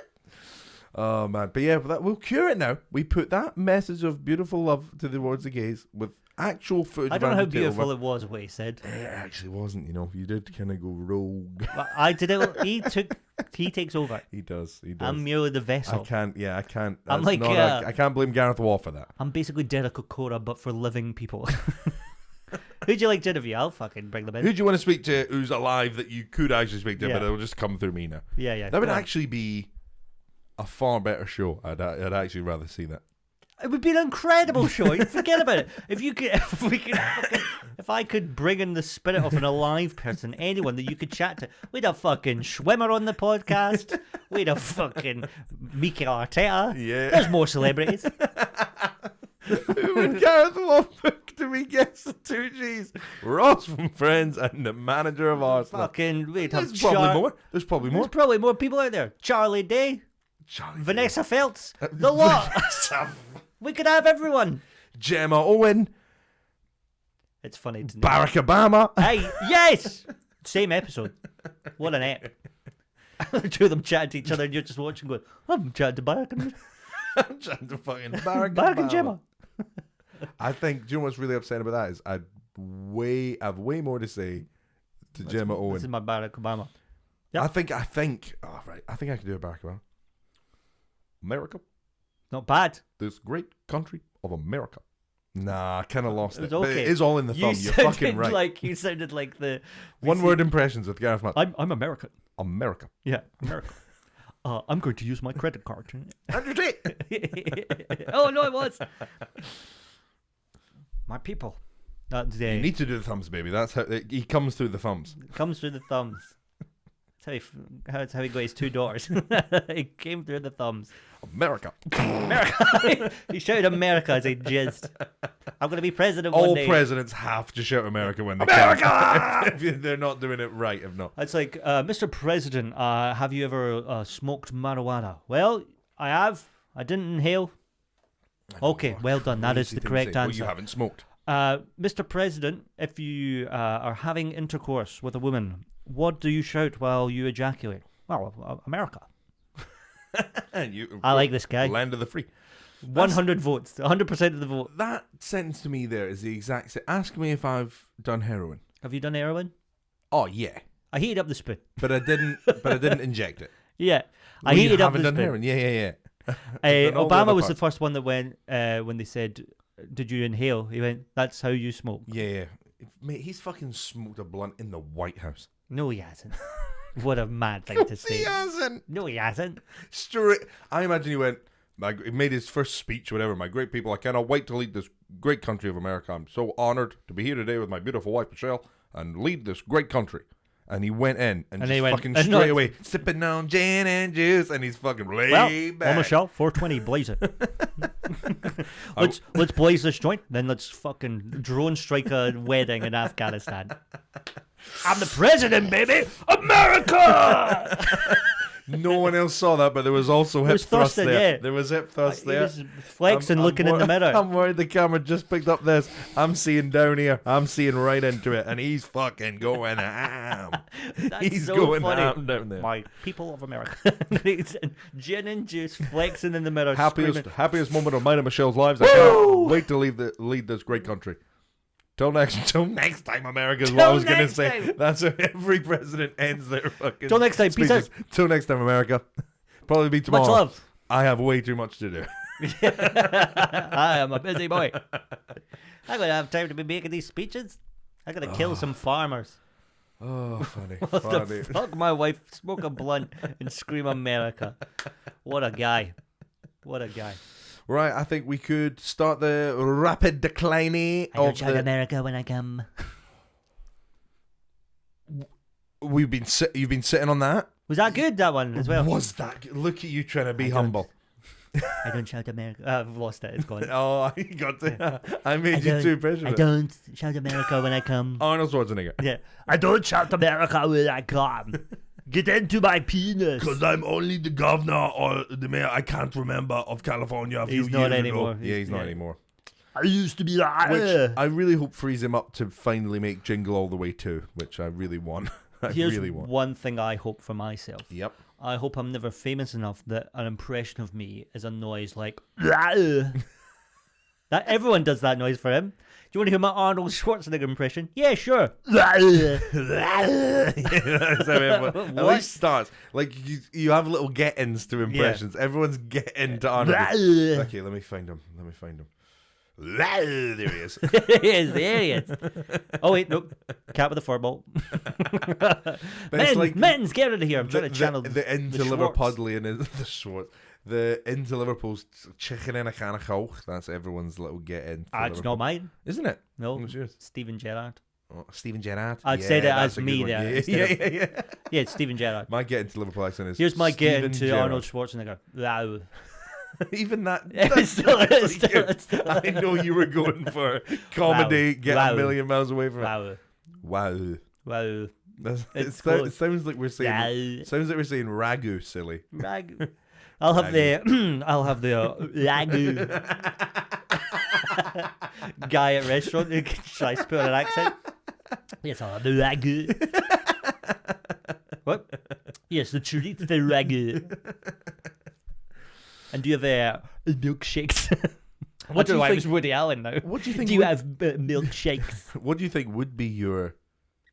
Oh man, but yeah, we'll cure it now. We put that message of beautiful love towards the gays with actual footage. I don't know how Andrew Tate beautiful over. it was what he said. It actually wasn't, You did kind of go rogue. But I did it. He takes over. He does. I'm merely the I vessel. can't. I can't. I'm that's like, not I can't blame Gareth Waugh for that. I'm basically Derek Okora, but for living people. Who'd you like to interview? I'll fucking bring them in. Who do you want to speak to who's alive that you could actually speak to, Yeah. but it'll just come through me now? Yeah. That would come on. actually be a far better show. I'd actually rather see that. It would be an incredible show. Forget about it. If I could bring in the spirit of an alive person, anyone that you could chat to, we'd have fucking Schwimmer on the podcast. We'd have fucking Mikel Arteta. Yeah. There's more celebrities. Who would Gareth Waugh book to be guest of 2Gs? Ross from Friends and the manager of Arsenal. Fucking, we'd have There's probably more. There's probably more. There's probably more people out there. Charlie Day, Charlie Vanessa Feltz, the lot. We could have everyone. Gemma Owen, It's funny to know. Barack Obama. Hey, yes! Same episode. What an ep. The two of them chatting to each other and you're just watching going, I'm chatting to Barack and, I'm trying to fucking Barack Barack and Obama. Gemma. I think, do you know what's really upsetting about that is I have way more to say to Gemma Owen. This is my Barack Obama. Yep. I think, oh, right. I think I can do a Barack Obama. America, Not bad. this great country of America. Nah, I kind of lost It was it. But okay. it is all in the thumb. You're fucking right. You sounded like the... One word impressions with Gareth Mutt. I'm American. America. Yeah, America. I'm going to use my credit card. Andrew Tate. Oh, no, it was. My people. That's You need to do the thumbs, baby. That's how he comes through the thumbs. comes through the thumbs. That's how he got his two daughters. He came through the thumbs. America. America. He shouted America as he jizzed. I'm going to be president one All day. presidents have to shout America when they America! can. If they're not doing it right, if not. It's like, Mr. President, have you ever smoked marijuana? Well, I have. I didn't inhale. Okay, well done. That is the correct Well, answer. you haven't smoked. Mr. President, if you are having intercourse with a woman, what do you shout while you ejaculate? Well, America. I like this guy. Land of the free. 100 votes. 100% of the vote. That sentence to me there is the exact same. Ask me if I've done heroin. Have you done heroin? Oh yeah, I heated up the spoon. but I didn't. But I didn't inject it. Yeah. I heated up haven't this done bit. heroin. Yeah. Done all the Obama other was the parts. first one that went when they said, "Did you inhale?" He went, "That's how you smoke." Yeah. Mate, he's fucking smoked a blunt in the White House. No, he hasn't. What a mad thing to say. He hasn't. No, he hasn't. Straight. I imagine he went. He made his first speech, whatever. My great people, I cannot wait to lead this great country of America. I'm so honored to be here today with my beautiful wife Michelle and lead this great country. And he went in and he just went, fucking "No." straight away sipping on gin and juice, and he's fucking laid back. Michelle, 420, blaze it. let's blaze this joint, then let's fucking drone strike a wedding in Afghanistan. I'm the president, baby, America. No one else saw that, but there was also hip was thrust thrusting, there. yeah. There was hip thrust He there. was flexing, looking in the mirror. I'm worried the camera just picked up this. I'm seeing down here. I'm seeing right into it, and he's fucking going ham. That's He's so going funny. ham down there. My people of America. Gin and juice, flexing in the mirror, Happiest screaming. moment of mine and Michelle's lives. I can't wait to lead this great country. Till next time, America is what I was going to next say. time. That's how every president ends their fucking Till next time, peace speeches. Till next time, America. Probably be tomorrow. Much love. I have way too much to do. I am a busy boy. I'm going to have time to be making these speeches. I'm going to kill some farmers. Oh, funny. What funny. the fuck, my wife, smoke a blunt and scream America. What a guy. What a guy. Right, I think we could start the rapid decline of the... America when I come. You've been sitting on that? Was that good, that one, as well? Was that good? Look at you trying to be I don't- humble. I don't shout America. I've lost it. It's gone. Oh, you got to... I made you too passionate. I don't shout America when I come. Arnold Schwarzenegger. Yeah. I don't shout America when I come. Get into my penis. Because I'm only the governor or the mayor, I can't remember, of California a few He's not years anymore. ago. Yeah, he's not anymore. I used to be that. Which I really hope frees him up to finally make Jingle All the Way 2, which I really want. I Here's really want. one thing I hope for myself. Yep. I hope I'm never famous enough that an impression of me is a noise like that. Everyone does that noise for him. Do you want to hear my Arnold Schwarzenegger impression? Yeah, sure. That's how everyone, at What? least starts. Like, you have little get-ins to impressions. Everyone's getting to Arnold. Okay, let me find him. There he is. Yes, there he is. Oh, wait, nope. Cat with a furball. it's like Mittens, get out of here. I'm trying to channel the into Schwartz. Liverpudlian is the Schwartz. The into Liverpool's chicken in a can of Coke. That's everyone's little get-in. for It's Liverpool. not mine. Isn't it? No, What's yours? Stephen Gerrard. Oh, Stephen Gerrard. I'd say that that's as a good me one. there, Yeah, instead of- yeah. Yeah, it's Stephen Gerrard. My get into Liverpool accent is Here's my get Stephen into Gerrard. Arnold Schwarzenegger. Wow. Even that. It's that's still- not it's really still- good. it's still- I know you were going for comedy, Wow. get Wow. a million miles away from it. Wow. Wow. Wow. It close. sounds like we're saying. Yeah. Sounds like we're saying ragu, silly. Ragu. I'll have the ragu guy at restaurant who can try to put on an accent. Yes, I'll have the ragu. What? Yes, the chorizo ragu. And do you have milkshakes? What do you I think? was Woody Allen now. What do you think? Do you have milkshakes? What do you think would be your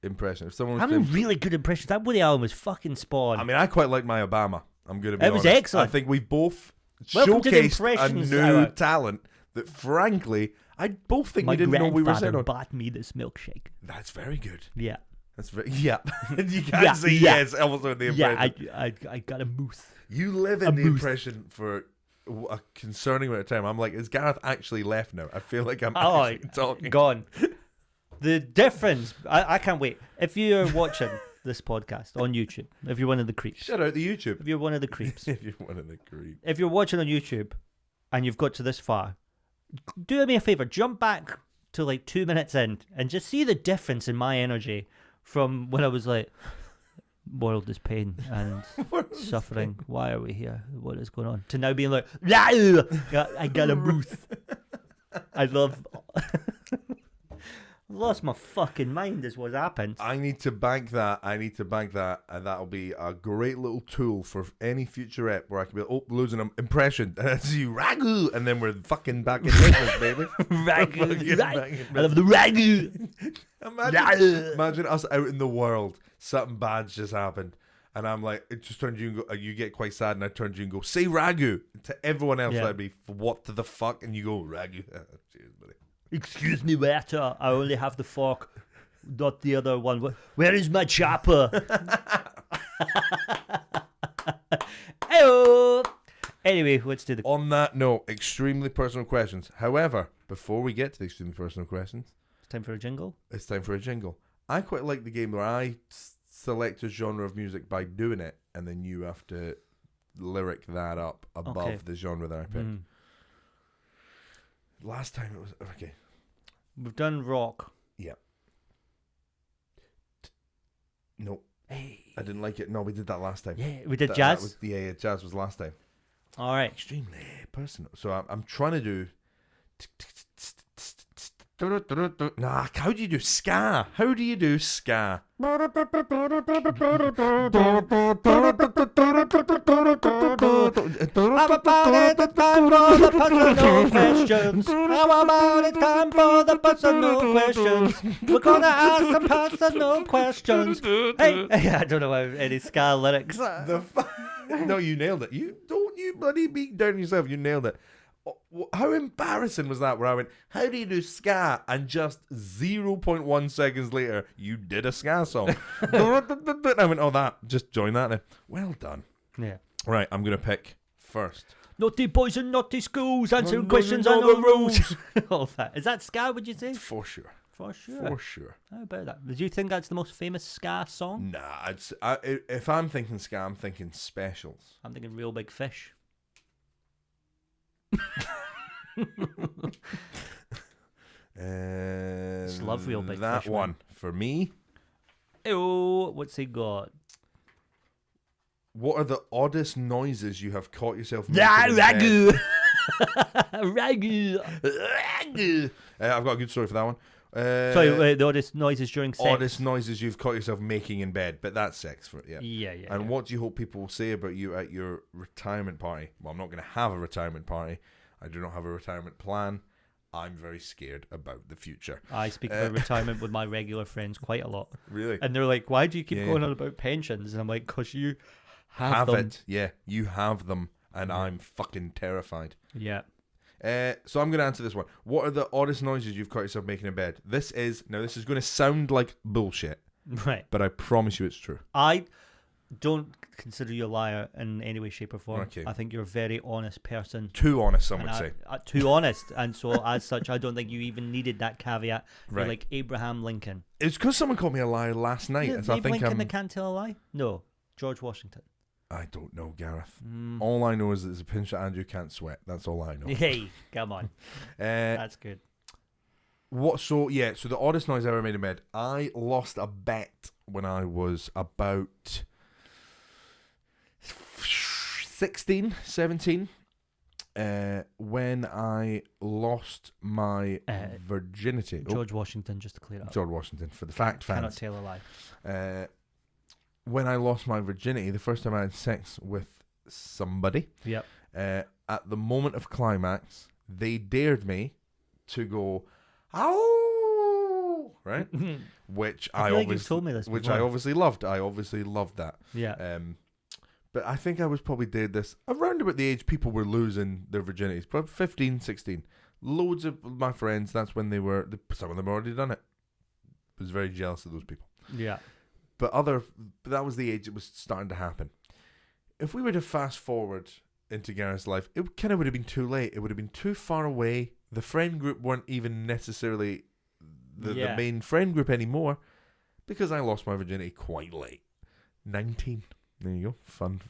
impression if someone was I'm to a really good impression. That Woody Allen was fucking spawn. I mean, I quite like my Obama. I'm going to be It was honest. excellent. I think we've both Welcome to the showcased a impressions new hour. talent that, frankly, I both think My we didn't know we were grandfather saying. bought me this milkshake. That's very good. Yeah. That's very yeah. You can't Yeah, say yeah. yes. Also in the impression. Yeah, I got a moose. You live A in the moose. impression for a concerning amount of time. I'm like, is Gareth actually left now? I feel like I'm Oh, actually talking. Gone. The difference, I can't wait. If you're watching this podcast on YouTube, if you're one of the creeps, Shout out the YouTube. if you're one of the creeps, If you're one of the creep. if you're watching on YouTube and you've got to this far, do me a favor, jump back to like 2 minutes in and just see the difference in my energy from when I was like, world is pain and suffering. Why are we here? What is going on? To now being like, I got a moose. I love. Lost my fucking mind is what happened. I need to bank that. And that'll be a great little tool for any future ep where I can be, losing an impression. That's you, ragu. And then we're fucking back in business, baby. Ragu. Back in I love the ragu. Imagine us out in the world. Something bad's just happened. And I'm like, it just turns you and go, you get quite sad, and I turn to you and go, say ragu. To everyone else, Yeah. I'd be, what the fuck? And you go, ragu. Cheers, buddy. Excuse me, waiter. I only have the fork, not the other one. Where is my chopper? Ayo. Anyway, let's do the. On that note, extremely personal questions. However, before we get to the extremely personal questions, It's time for a jingle. it's time for a jingle. I quite like the game where I select a genre of music by doing it, and then you have to lyric that up above Okay. the genre that I picked. Mm. Last time it was okay. We've done rock. No, Hey. I didn't like it. No, we did that last time. Yeah, we did That jazz. was, yeah, jazz was last time. All right. Extremely personal. So I'm trying to do. Nah, how do you do ska? How do you do ska? How about it? It's time for the personal questions. How about it? Time for the personal questions. We're gonna ask some personal questions. Hey, I don't know any ska lyrics. No, you nailed it. You bloody beat down yourself. You nailed it. How embarrassing was that? Where I went, how do you do ska? And just 0.1 seconds later, you did a ska song. And I went, oh, that. Just join that then. Well done. Yeah. Right, I'm gonna pick first. Naughty boys and naughty schools, answering No, questions no, and no, no rules. All that. Is that ska, would you say? For sure. For sure. For sure. How about that? Do you think that's the most famous ska song? Nah, if I'm thinking ska, I'm thinking Specials. I'm thinking Real Big Fish. Just love Real Big that Fish, one man. for me. Oh, what's he got? What are the oddest noises you have caught yourself making? Ah, in bed? ragu. Ragu. I've got a good story for that one. Sorry, wait, the oddest noises during sex. Oddest noises you've caught yourself making in bed, but that's sex for it, yeah. Yeah. And what do you hope people will say about you at your retirement party? Well, I'm not going to have a retirement party. I do not have a retirement plan. I'm very scared about the future. I speak about retirement with my regular friends quite a lot. Really? And they're like, why do you keep Yeah. going on about pensions? And I'm like, because you have them. it. Yeah, you have them, and I'm fucking terrified. Yeah. So I'm going to answer this one. What are the oddest noises you've caught yourself making in bed? This is going to sound like bullshit, Right. but I promise you it's true. I don't consider you a liar in any way, shape, or form. Okay. I think you're a very honest person. Too honest, some And would say. too honest. And so, as such, I don't think you even needed that caveat. You're Right. like Abraham Lincoln. It's because someone called me a liar last night. Yeah, so I Abe think Lincoln that can't tell a lie? No. George Washington. I don't know, Gareth. Mm. All I know is that there's a pinch that Andrew can't sweat. That's all I know. Hey, come on. Uh, That's good. So the oddest noise I ever made in bed. I lost a bet when I was about 16, 17. When I lost my virginity. George Washington, just to clear it up. George Washington, for the fact Cannot fans. tell a lie. When I lost my virginity, the first time I had sex with somebody, Yep. at the moment of climax, they dared me to go, "Ow!" Right? Which I feel like you've told me this which before. I obviously loved. I obviously loved that. Yeah. But I think I was probably dared this around about the age people were losing their virginities, probably 15, 16. Loads of my friends, that's when some of them already done it. I was very jealous of those people. Yeah. But that was the age it was starting to happen. If we were to fast forward into Gareth's life, it kind of would have been too late. It would have been too far away. The friend group weren't even necessarily the main friend group anymore, because I lost my virginity quite late. 19. There you go. Fun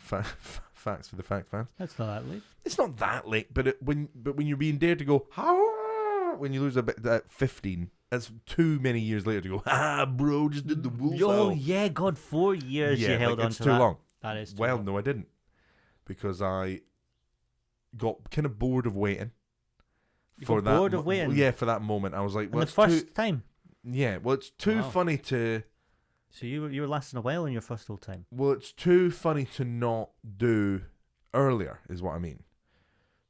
facts for the fact fans. That's not that late. It's not that late, but when you're being dared to go, "How?" when you lose a bit at 15, that's too many years later to go, bro, just did the wolf Oh, owl." yeah, God, 4 years you held on it's to too that. long. That is too Well, long. no, I didn't, because I got kind of bored of waiting. You got bored of waiting? Yeah, for that moment, I was like, And well, the it's first too, time. yeah, well, it's too Wow. funny to. So you were lasting a while in your first whole time. Well, it's too funny to not do earlier, is what I mean.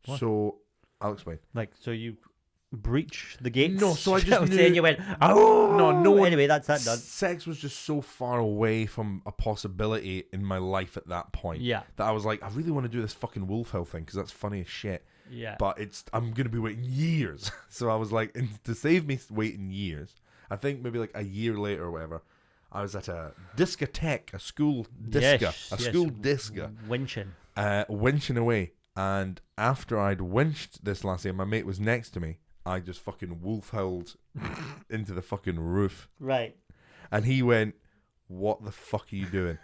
What? So I'll explain. Like, so you breach the gates. No, so I just knew. Then you went, oh No one. Anyway, that's that done. Sex was just so far away from a possibility in my life at that point. Yeah. That I was like, I really want to do this fucking wolf hell thing because that's funny as shit. Yeah. But I'm gonna be waiting years. So I was like, to save me waiting years, I think maybe like a year later or whatever, I was at a discotheque, a school disco, school disco, winching away. And after I'd winched this lassie and my mate was next to me, I just fucking wolf howled into the fucking roof. Right. And he went, "What the fuck are you doing?"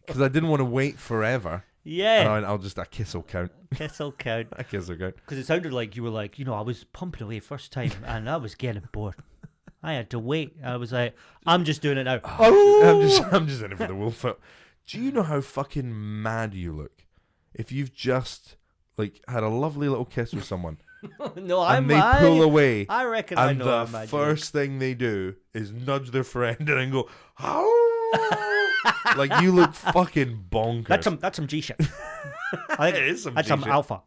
Because I didn't want to wait forever. Yeah. And I went, a kiss will count. Kiss will count. A kiss will count. Because it sounded like you were like, I was pumping away first time and I was getting bored. I had to wait. I was like, I'm just doing it now. I'm just in it for the wolf hell. Do you know how fucking mad you look if you've just like had a lovely little kiss with someone? No, and they pull away. I reckon and I know. the first thing they do is nudge their friend and then go, "How?" Like you look fucking bonkers. That's some G shit. I think it is some that's G some shit. alpha.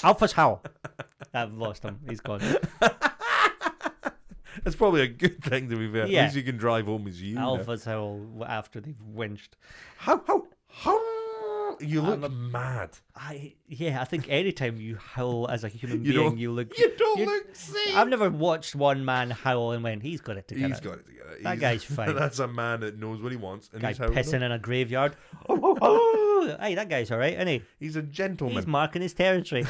Alpha's howl. I've lost him. He's gone. It's probably a good thing to be fair. Yeah. At least you can drive home as you. Alpha's howl after they've winched. How? You look mad. I think anytime you howl as a human You being, don't- you look. You don't look safe. I've never watched one man howl and went, he's got it together. He's got it together. That guy's fine. That's a man that knows what he wants. And Guy he's howling. pissing in a graveyard. Hey, that guy's all right, isn't he? He's a gentleman. He's marking his territory.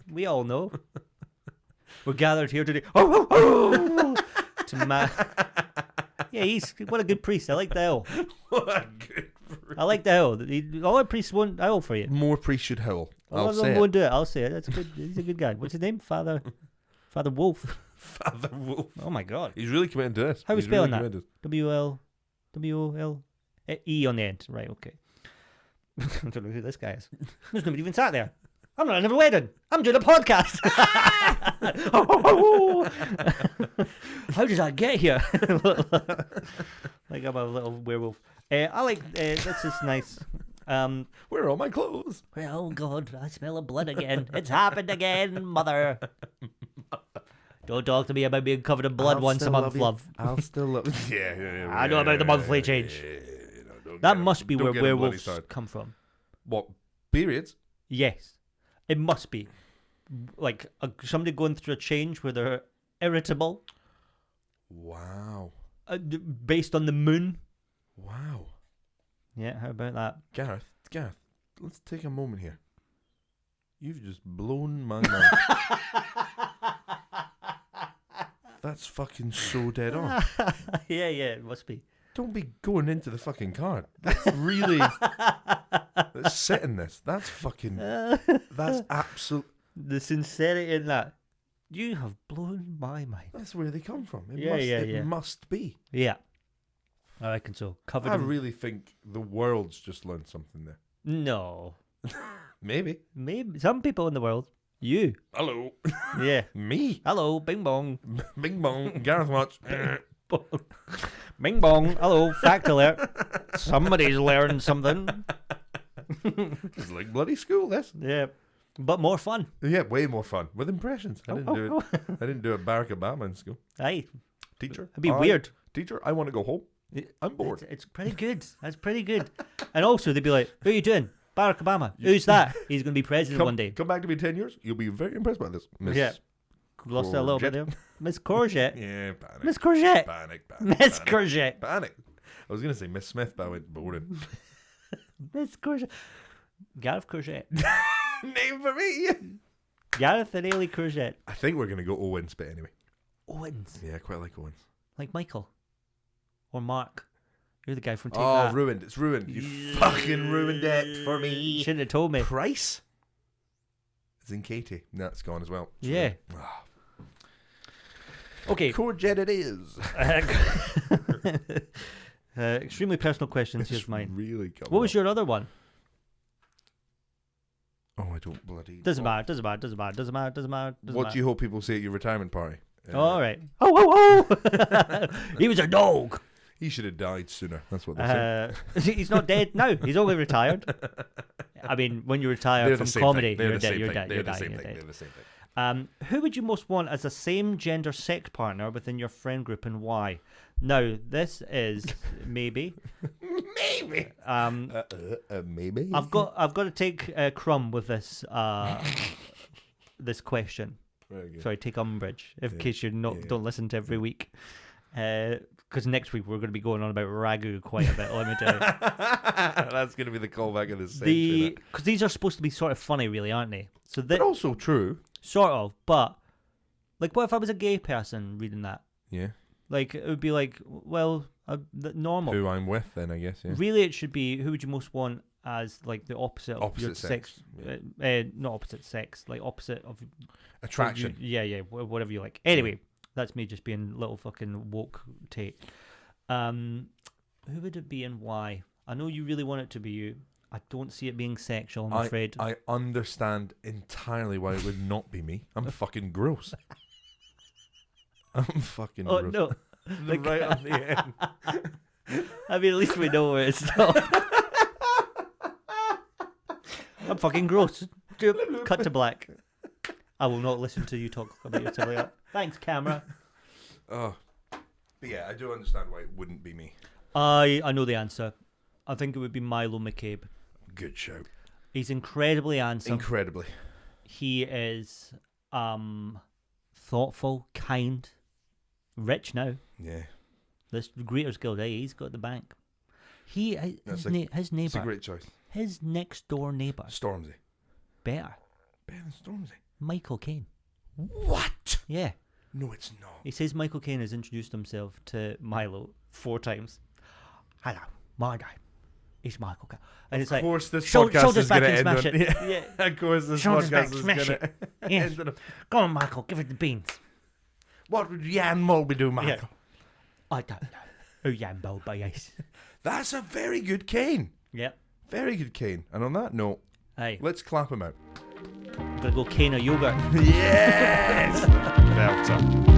We all know. We're gathered here today. Yeah, what a good priest. I like the owl. What a good priest. I like the owl. All our priests won't owl for you. More priests should howl. I'll say go it. and do it. I'll say it. That's good. He's a good guy. What's his name? Father Wolf. Father Wolf. Oh my God. He's really committed to this. How are we He's spelling really that? committed. W-O-L E on the end. Right. Okay. I don't know who this guy is. There's nobody even sat there. I'm not in a wedding. I'm doing a podcast. How did I get here? Like I'm a little werewolf. I like this is nice. Where are all my clothes? Oh God, I smell of blood again. It's happened again, mother. Don't talk to me about being covered in blood once a month, love. I'll still love you. Yeah. I know about the monthly change. That must be where werewolves come from. What? Periods? Yes. It must be. Like somebody going through a change where they're irritable. Wow. Based on the moon. Wow. Yeah, how about that? Gareth, let's take a moment here. You've just blown my mind. That's fucking so dead on. Yeah, it must be. Don't be going into the fucking card. That's really... Let's sit in this. That's fucking... That's absolute... The sincerity in that. You have blown my mind. That's where they come from. It Must be. Yeah. I reckon so. I really think the world's just learned something there. No. Maybe. Some people in the world. You. Hello. Yeah. Me. Hello, bing bong. Bing bong. Gareth Mutch. Bing bong. Hello, fact alert. Somebody's learned something. It's like bloody school, this. Yeah. But more fun. Yeah, way more fun. With impressions. I didn't do a Barack Obama in school. Aye. Teacher. It'd be weird. Teacher, I want to go home. I'm bored. It's pretty good. That's pretty good. And also, they'd be like, who are you doing? Barack Obama. Who's that? He's going to be president one day. Come back to me in 10 years. You'll be very impressed by this. Miss Yeah. Lost that a little bit there. Miss Courgette. Yeah, panic. Miss Courgette. Panic. Miss Courgette. Panic. I was going to say Miss Smith, but I went boring. Miss Courgette. Gareth Courgette. Name for me. Gareth and Ailey Courgette. I think we're going to go Owens, but anyway. Owens. Yeah, I quite like Owens. Like Michael. Or Mark. You're the guy from Take Oh, That. ruined. It's ruined. You fucking ruined it for me. You shouldn't have told me. Price? It's in Katie. No, it's gone as well. It's Yeah. ruined. Okay. Courgette it is. Extremely personal questions. It's Here's mine. really coming What was up. your other one? Oh, I don't bloody... Doesn't matter. What do you hope people say at your retirement party? All right. Oh. He was a dog. He should have died sooner. That's what they say. He's not dead now. He's only retired. I mean, when you retire They're from the same comedy, thing. you're dead. You're dead. They're You're the dead. same You're thing. dead. They're the same thing. Who would you most want as a same-gender sex partner within your friend group, and why? Now, this is maybe. Maybe. Maybe. I've got to take Crumb with this this question. Very good. Sorry, take umbrage in case you're not don't listen to every week. Because next week we're going to be going on about ragu quite a bit. Let me tell you. That's going to be the callback of this century. Because these are supposed to be sort of funny, really, aren't they? So But also true. sort of, but like, what if I was a gay person reading that? Yeah. Like, it would be like, well, normal. Who I'm with, then I guess. Yeah. Really, it should be who would you most want as like the opposite of your Opposite sex. not opposite sex, like opposite of Attraction. whatever you like. Anyway, that's me just being little fucking woke Tate. Who would it be and why? I know you really want it to be you. I don't see it being sexual, I'm afraid. I understand entirely why it would not be me. I'm fucking gross. I'm fucking Oh gross. no! Like, Right on the end. I mean, at least we know where it stopped. I'm fucking gross. Cut to black. I will not listen to you talk about your telly. Thanks, camera. Oh, but yeah, I do understand why it wouldn't be me. I know the answer. I think it would be Milo McCabe. Good show. He's incredibly handsome. Incredibly. He is thoughtful, kind, rich now. Yeah. This Greeters Guild, he's got the bank. His It's neighbour, a great choice. his next door neighbour, Stormzy. better, Better than Stormzy. Michael Caine. What? Yeah. No, it's not. He says Michael Caine has introduced himself to Milo 4 times. Hello, my name is Michael Caine. And it's Of like, course, this shoulders podcast is back going to and end smash on. it. Yeah. Yeah. Of course, this Shoulders back, podcast is smash going it. to Yes. end on. Go on, Michael, give it the beans. What would Jan Mulby do, Michael? I don't know who Jan Mulby is. That's a very good cane. Yep. Very good cane. And on that note, Hey, let's clap him out. I'm going to go Cane or yogurt. Yes! Belter.